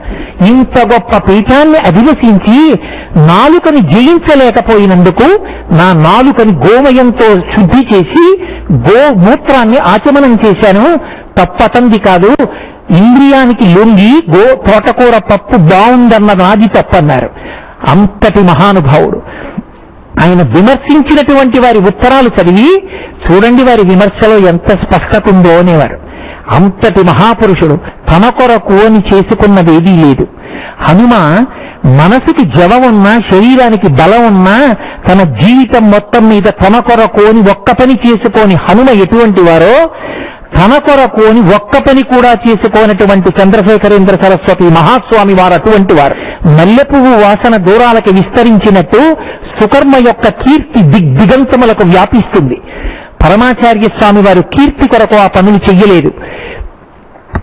ఇంత గొప్ప పీఠాన్ని అధివసించి నాలుకని జయించలేకపోయినందుకు నా నాలుకని గోమయంతో శుద్ధి చేసి గోమూత్రాన్ని ఆచమనం చేశాను, తప్పతంది కాదు. ఇంద్రియానికి లొంగి తోటకూర పప్పు బాగుందన్న నాది తప్పన్నారు. అంతటి మహానుభావుడు. ఆయన విమర్శించినటువంటి వారి ఉత్తరాలు చదివి చూడండి వారి విమర్శలో ఎంత స్పష్టత ఉందో అనేవారు. అంతటి మహాపురుషుడు. తన కొరకు అని చేసుకున్నదేదీ లేదు. హనుమ మనసుకి జవం ఉన్నా, శరీరానికి బలం ఉన్నా, తన జీవితం మొత్తం మీద తన కొరకు అని ఒక్క పని చేసుకోని హనుమ ఎటువంటి వారో, తన కొరకు అని ఒక్క పని కూడా చేసుకోనటువంటి చంద్రశేఖరేంద్ర సరస్వతి మహాస్వామి వారు అటువంటి వారు. మల్లెపువ్వు వాసన దూరాలకి విస్తరించినట్టు సుకర్మ యొక్క కీర్తి దిగ్దిగంతములకు వ్యాపిస్తుంది. పరమాచార్య స్వామి వారు కీర్తి కొరకు ఆ పనులు చెయ్యలేదు.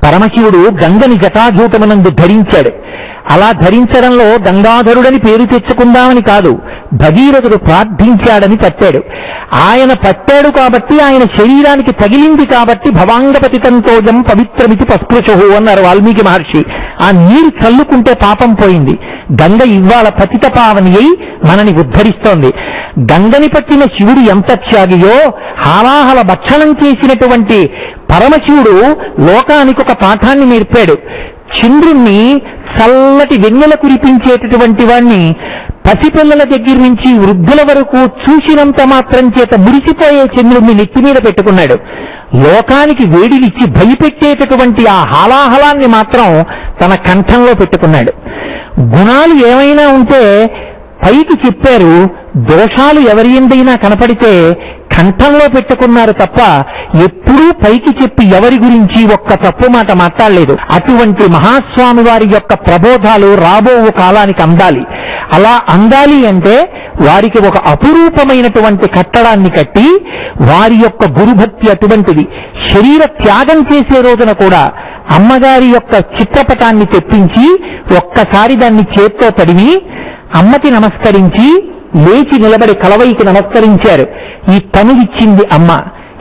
పరమశివుడు గంగని జటాజూటమునందు ధరించాడు. అలా ధరించడంలో గంగాధరుడని పేరు తెచ్చుకుందామని కాదు, భగీరథుడు ప్రార్థించాడని పట్టాడు. ఆయన పట్టాడు కాబట్టి, ఆయన శరీరానికి తగిలింది కాబట్టి భవాంగపతితంతోజం పవిత్రమితి పస్పృశు అన్నారు వాల్మీకి మహర్షి. ఆ నీరు చల్లుకుంటే పాపం పోయింది. గంగ ఇవాళ పతిత పావని అయి మనని ఉద్ధరిస్తోంది. గంగని పట్టిన శివుడు ఎంత త్యాగియో, హాలాహల భక్షణం చేసినటువంటి పరమశివుడు లోకానికి ఒక పాఠాన్ని నేర్పాడు. చంద్రుణ్ణి చల్లటి వెన్నెల కురిపించేటటువంటి వాణ్ణి పసిపిల్లల దగ్గర నుంచి వృద్ధుల వరకు చూసినంత మాత్రం చేత మురిసిపోయే చంద్రుణ్ణి నెత్తి మీద పెట్టుకున్నాడు. లోకానికి వేడిలిచ్చి భయపెట్టేటటువంటి ఆ హాలాహలాన్ని మాత్రం తన కంఠంలో పెట్టుకున్నాడు. గుణాలు ఏమైనా ఉంటే పైకి చెప్పారు, దోషాలు ఎవరి ఎందైనా కనపడితే కంఠంలో పెట్టుకున్నారు తప్ప ఎప్పుడూ పైకి చెప్పి ఎవరి గురించి ఒక్క తప్పు మాట మాట్లాడలేదు. అటువంటి మహాస్వామి వారి యొక్క ప్రబోధాలు రాబో కాలానికి అందాలి. అలా అందాలి అంటే వారికి ఒక అపురూపమైనటువంటి కట్టడాన్ని కట్టి వారి యొక్క గురుభక్తి అటువంటిది. శరీర త్యాగం చేసే రోజున కూడా అమ్మగారి యొక్క చిత్రపటాన్ని తెప్పించి ఒక్కసారి దాన్ని చేత్తో తడిమి అమ్మకి నమస్కరించి లేచి నిలబడి కలవైకి నమస్కరించారు. ఈ తనువిచ్చింది అమ్మ,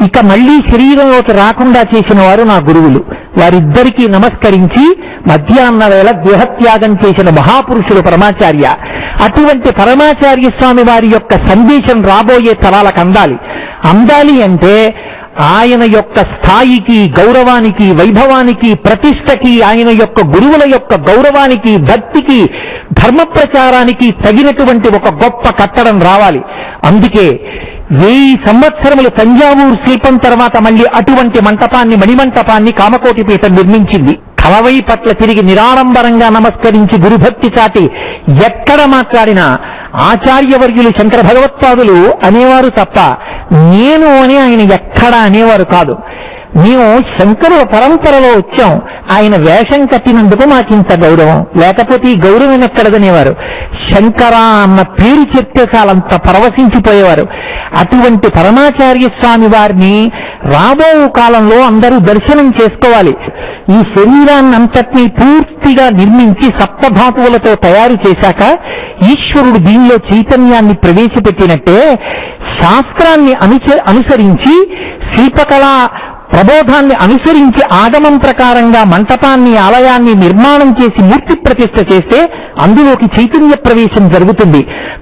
ఇక మళ్లీ శరీరంలోకి రాకుండా చేసిన వారు నా గురువులు. వారిద్దరికీ నమస్కరించి మధ్యాహ్న వేళ దేహత్యాగం చేసిన మహాపురుషుడు పరమాచార్య. అటువంటి పరమాచార్య స్వామి వారి యొక్క సందేశం రాబోయే తరాలకు అందాలి. అందాలి అంటే ఆయన యొక్క స్థాయికి, గౌరవానికి, వైభవానికి, ప్రతిష్టకి, ఆయన యొక్క గురువుల యొక్క గౌరవానికి, భక్తికి, ధర్మ ప్రచారానికి తగినటువంటి ఒక గొప్ప కట్టడం రావాలి. అందుకే 1000 సంవత్సరములు తంజావూరు శిల్పం తర్వాత మళ్లీ అటువంటి మంటపాన్ని, మణిమంటపాన్ని కామకోటి పీఠం నిర్మించింది. కలవై పట్ల తిరిగి నిరాడంబరంగా నమస్కరించి గురుభక్తి చాటి ఎక్కడ మాట్లాడినా ఆచార్యవర్యులు శంకర భగవత్పాదులు అనేవారు తప్ప నేను అని ఆయన ఎక్కడా అనేవారు కాదు. మేము శంకరుల పరంపరలో వచ్చాం, ఆయన వేషం కట్టినందుకు మాకింత గౌరవం, లేకపోతే ఈ గౌరవం ఎక్కడదనేవారు. శంకర అన్న పేరు చెప్తే చాలంత పరవశించిపోయేవారు. అటువంటి పరమాచార్య స్వామి వారిని రాబో కాలంలో అందరూ దర్శనం చేసుకోవాలి. ఈ శరీరాన్నంతటినీ పూర్తిగా నిర్మించి సప్తధాతువులతో తయారు చేశాక ఈశ్వరుడు దీనిలో చైతన్యాన్ని ప్రవేశపెట్టినట్టే శాస్త్రాన్ని అనుసరించి శిల్పకళా ప్రబోధాన్ని అనుసరించి ఆగమం ప్రకారంగా మంటపాన్ని, ఆలయాన్ని నిర్మాణం చేసి మూర్తి ప్రతిష్ఠ చేస్తే అందులోకి చైతన్య ప్రవేశం జరుగుతుంది.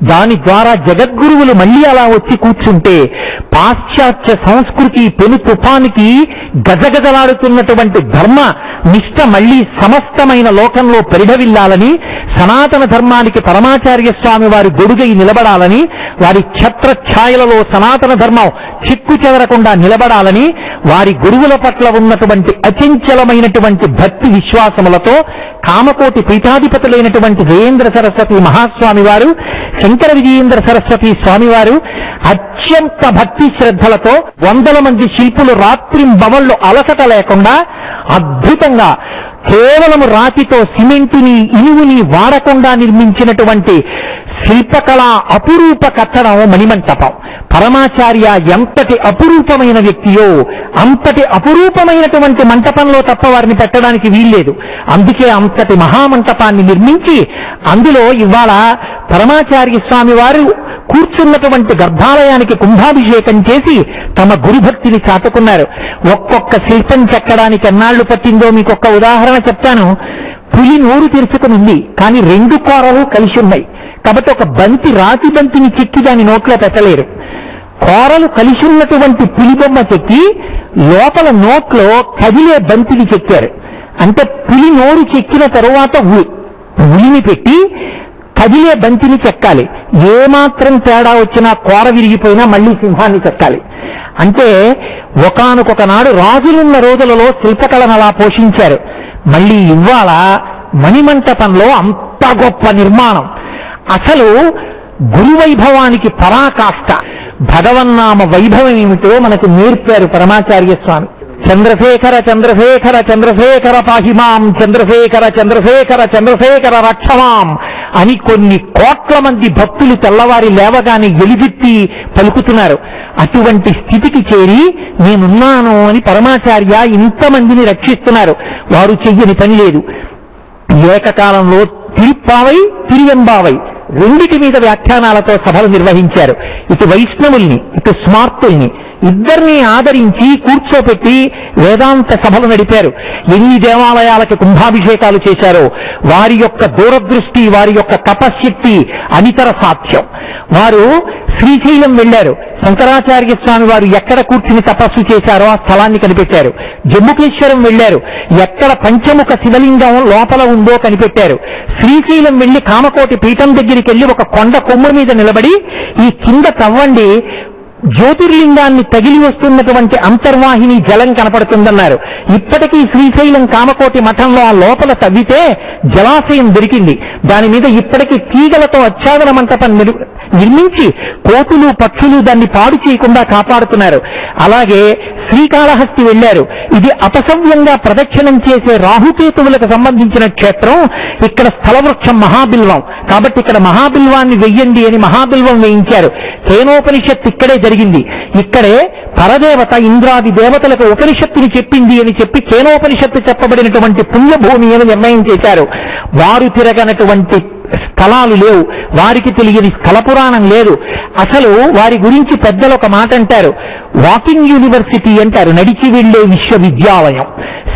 దాని ద్వారా జగద్గురువులు మళ్లీ అలా వచ్చి కూర్చుంటే పాశ్చాత్య సంస్కృతి పెను తుఫానికి గజగజలాడుతున్నటువంటి ధర్మ నిష్ఠ మళ్లీ సమస్తమైన లోకంలో పరిఢవిల్లాలని, సనాతన ధర్మానికి పరమాచార్య స్వామి వారి గొడుగై నిలబడాలని, వారి ఛత్రఛాయలలో సనాతన ధర్మం చిక్కు చెదరకుండా నిలబడాలని, వారి గురువుల పట్ల ఉన్నటువంటి అచంచలమైనటువంటి భక్తి విశ్వాసములతో కామకోటి పీఠాధిపతులైనటువంటి జయేంద్ర సరస్వతి మహాస్వామి వారు, శంకర విజయేంద్ర సరస్వతి స్వామి వారు అత్యంత భక్తి శ్రద్ధలతో 100 మంది శిల్పులు రాత్రింబవళ్లు అలసట లేకుండా అద్భుతంగా కేవలం రాతితో సిమెంటుని, ఇనువుని వాడకుండా నిర్మించినటువంటి శిల్పకళా అపురూప కట్టడం మణిమంటపం. పరమాచార్య ఎంతటి అపురూపమైన వ్యక్తియో అంతటి అపురూపమైనటువంటి మంటపంలో తప్ప వారిని పెట్టడానికి వీల్లేదు. అందుకే అంతటి మహామంటపాన్ని నిర్మించి అందులో ఇవాళ పరమాచార్య స్వామి వారు కూర్చున్నటువంటి గర్భాలయానికి కుంభాభిషేకం చేసి తమ గురుభక్తిని చాటుకున్నారు. ఒక్కొక్క శిల్పం చెక్కడానికి ఎన్నాళ్లు పట్టిందో మీకు ఒక్క ఉదాహరణ చెప్తాను. పులి నోరు తెరుచుకుని ఉంది, కానీ 2 కోరలు కలిసి ఉన్నాయి కాబట్టి ఒక బంతి, రాతి బంతిని చెక్కి దాని నోట్లో పెట్టలేరు. కోరలు కలిసి ఉన్నటువంటి పులి బొమ్మ చెక్కి లోపల నోట్లో కదిలే బంతిని చెక్కారు. అంటే పులి నోరు చెక్కిన తరువాత ఉలిని పెట్టి కదిలే బంతిని చెక్కాలి. ఏమాత్రం తేడా వచ్చినా కోర విరిగిపోయినా మళ్లీ సింహాన్ని చెక్కాలి. అంటే ఒకానొక నాడు రాజులున్న రోజులలో శిల్పకళను అలా పోషించారు. మళ్లీ ఇవాళ మణిమంటపంలో అంత గొప్ప నిర్మాణం. అసలు గురువైభవానికి పరాకాష్ట భగవన్నామ వైభవం ఏమిటో మనకు నేర్పారు పరమాచార్య స్వామి. చంద్రశేఖర చంద్రశేఖర చంద్రశేఖర పాహిమాం, చంద్రశేఖర చంద్రశేఖర చంద్రశేఖర రక్షమాం అని కొన్ని కోట్ల మంది భక్తులు తెల్లవారి లేవగానే ఎలుగెత్తి పలుకుతున్నారు. అటువంటి స్థితికి చేరి నేనున్నాను అని పరమాచార్య ఇంతమందిని రక్షిస్తున్నారు. వారు చెయ్యని పని లేదు. ఏకకాలంలో తిరుప్పావై, తిరువెంబావై రెండిటి మీద వ్యాఖ్యానాలతో సభలు నిర్వహించారు. ఇటు వైష్ణవుల్ని, ఇటు స్మార్తుల్ని ఇద్దరినీ ఆదరించి కూర్చోపెట్టి వేదాంత సభలు నడిపారు. ఎన్ని దేవాలయాలకి కుంభాభిషేకాలు చేశారో వారి యొక్క దూరదృష్టి, వారి యొక్క తపశ్శక్తి అనితర సాధ్యం. వారు శ్రీశైలం వెళ్లారు. శంకరాచార్య స్వామి వారు ఎక్కడ కూర్చుని తపస్సు చేశారో ఆ స్థలాన్ని కనిపెట్టారు. జమ్ముకేశ్వరం వెళ్లారు, ఎక్కడ పంచముఖ శివలింగం లోపల ఉందో కనిపెట్టారు. శ్రీశైలం వెళ్లి కామకోటి పీఠం దగ్గరికి వెళ్లి ఒక కొండ కొమ్ము మీద నిలబడి ఈ కింద తవ్వండి, జ్యోతిర్లింగాన్ని తగిలి వస్తున్నటువంటి అంతర్వాహిని జలం కనపడుతుందన్నారు. ఇప్పటికీ శ్రీశైలం కామకోటి మఠంలో ఆ లోపల తవ్వితే జలాశయం దొరికింది. దాని మీద ఇప్పటికీ తీగలతో ఆచ్ఛాదన మంటపం నిర్మించి కోతులు పక్షులు దాన్ని పాడు చేయకుండా కాపాడుతున్నారు. అలాగే శ్రీకాళహస్తి వెళ్లారు. ఇది అపసవ్యంగా ప్రదక్షిణం చేసే రాహుకేతువులకు సంబంధించిన క్షేత్రం. ఇక్కడ స్థలవృక్షం మహాబిల్వం, కాబట్టి ఇక్కడ మహాబిల్వాన్ని వెయ్యండి అని మహాబిల్వం వేయించారు. కేనోపనిషత్తు ఇక్కడే జరిగింది. ఇక్కడే పరదేవత ఇంద్రాది దేవతలకు ఉపనిషత్తుని చెప్పింది అని చెప్పి కేనోపనిషత్తు చెప్పబడినటువంటి పుణ్యభూమి అని నిర్ణయం చేశారు. వారు తిరగనటువంటి స్థలాలు లేవు, వారికి తెలియని స్థల పురాణం లేదు. అసలు వారి గురించి పెద్దలు ఒక మాట అంటారు, వాకింగ్ యూనివర్సిటీ అంటారు, నడిచి వెళ్లే విశ్వవిద్యాలయం.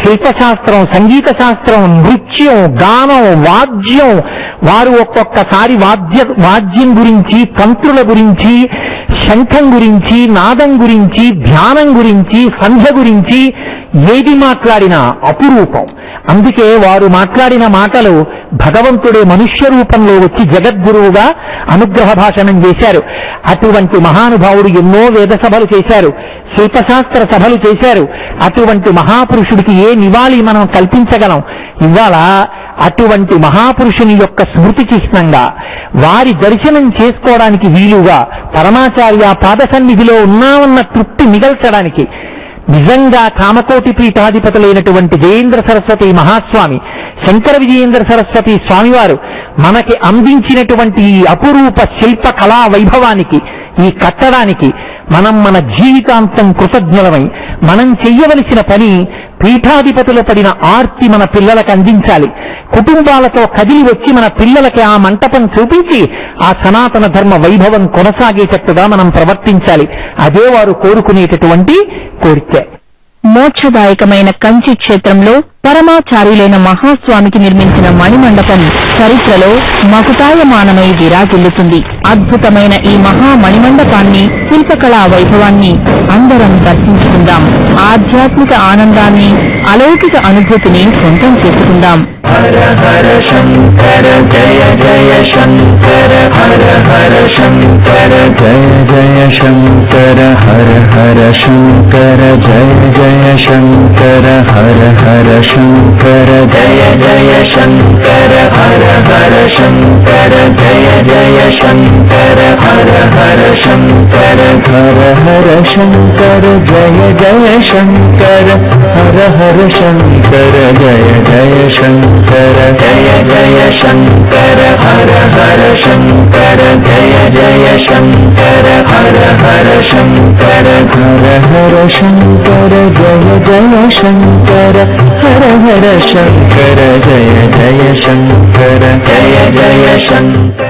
శిల్పశాస్త్రం, సంగీత శాస్త్రం, నృత్యం, గానం, వాద్యం, వారు ఒక్కొక్కసారి వాద్యం గురించి, తంత్రుల గురించి, శంఖం గురించి, నాదం గురించి, ధ్యానం గురించి, సంధ్య గురించి ఏది మాట్లాడినా అపురూపం. అందుకే వారు మాట్లాడిన మాటలు భగవంతుడే మనుష్య రూపంలో వచ్చి జగద్గురువుగా అనుగ్రహ భాషణం చేశారు. అటువంటి మహానుభావుడు ఎన్నో వేద సభలు చేశారు, శిల్పశాస్త్ర సభలు చేశారు. అటువంటి మహాపురుషుడికి ఏ నివాళి మనం కల్పించగలం? ఇవాళ అటువంటి మహాపురుషుని యొక్క స్మృతి చిహ్నంగా, వారి దర్శనం చేసుకోవడానికి వీలుగా, పరమాచార్య పాద సన్నిధిలో ఉన్నామన్న తృప్తి మిగల్చడానికి నిజంగా కామకోటి పీఠాధిపతులైనటువంటి జయేంద్ర సరస్వతి మహాస్వామి, శంకర విజయేంద్ర సరస్వతి స్వామివారు మనకి అందించినటువంటి ఈ అపురూప శిల్ప కళా వైభవానికి, ఈ కట్టడానికి మనం మన జీవితాంతం కృతజ్ఞులమై మనం చెయ్యవలసిన పని పీఠాధిపతుల పడిన ఆర్తి మన పిల్లలకు అందించాలి. కుటుంబాలతో కదిలి వచ్చి మన పిల్లలకి ఆ మంటపం చూపించి ఆ సనాతన ధర్మ వైభవం కొనసాగేటట్టుగా మనం ప్రవర్తించాలి. అదే వారు కోరుకునేటటువంటి కోరిక. మోక్షదాయకమైన కంచి క్షేత్రంలో పరమాచార్యులైన మహాస్వామికి నిర్మించిన మణిమండపం చరిత్రలో మకుటాయమానమై విరాజిల్లుతుంది. అద్భుతమైన ఈ మహామణిమండపాన్ని, శిల్పకళా వైభవాన్ని అందరం దర్శించుకుందాం. ఆధ్యాత్మిక ఆనందాన్ని, అలౌకిక అనుభూతిని సొంతం చేసుకుందాం. హర హర శంకర జయ జయ శంకర హర హర శంకర జయ జయ శంకర హర హర శంకర జయ జయ శంకర హర హర శంకర జయ జయ శంకర హర హర శంకర జయ జయ శంకర హర హర శంకర హర హర శంకర జయ జయ శంకర హర హర శంకర జయ జయ శంకర జయ జయ శంకర హర హర శంకర జయ జయ శంకర హర హర శంకర హర హర శంకర జయ జయ శంకర హర హర శంకర జయ జయ శంకర జయ జయ శంకర.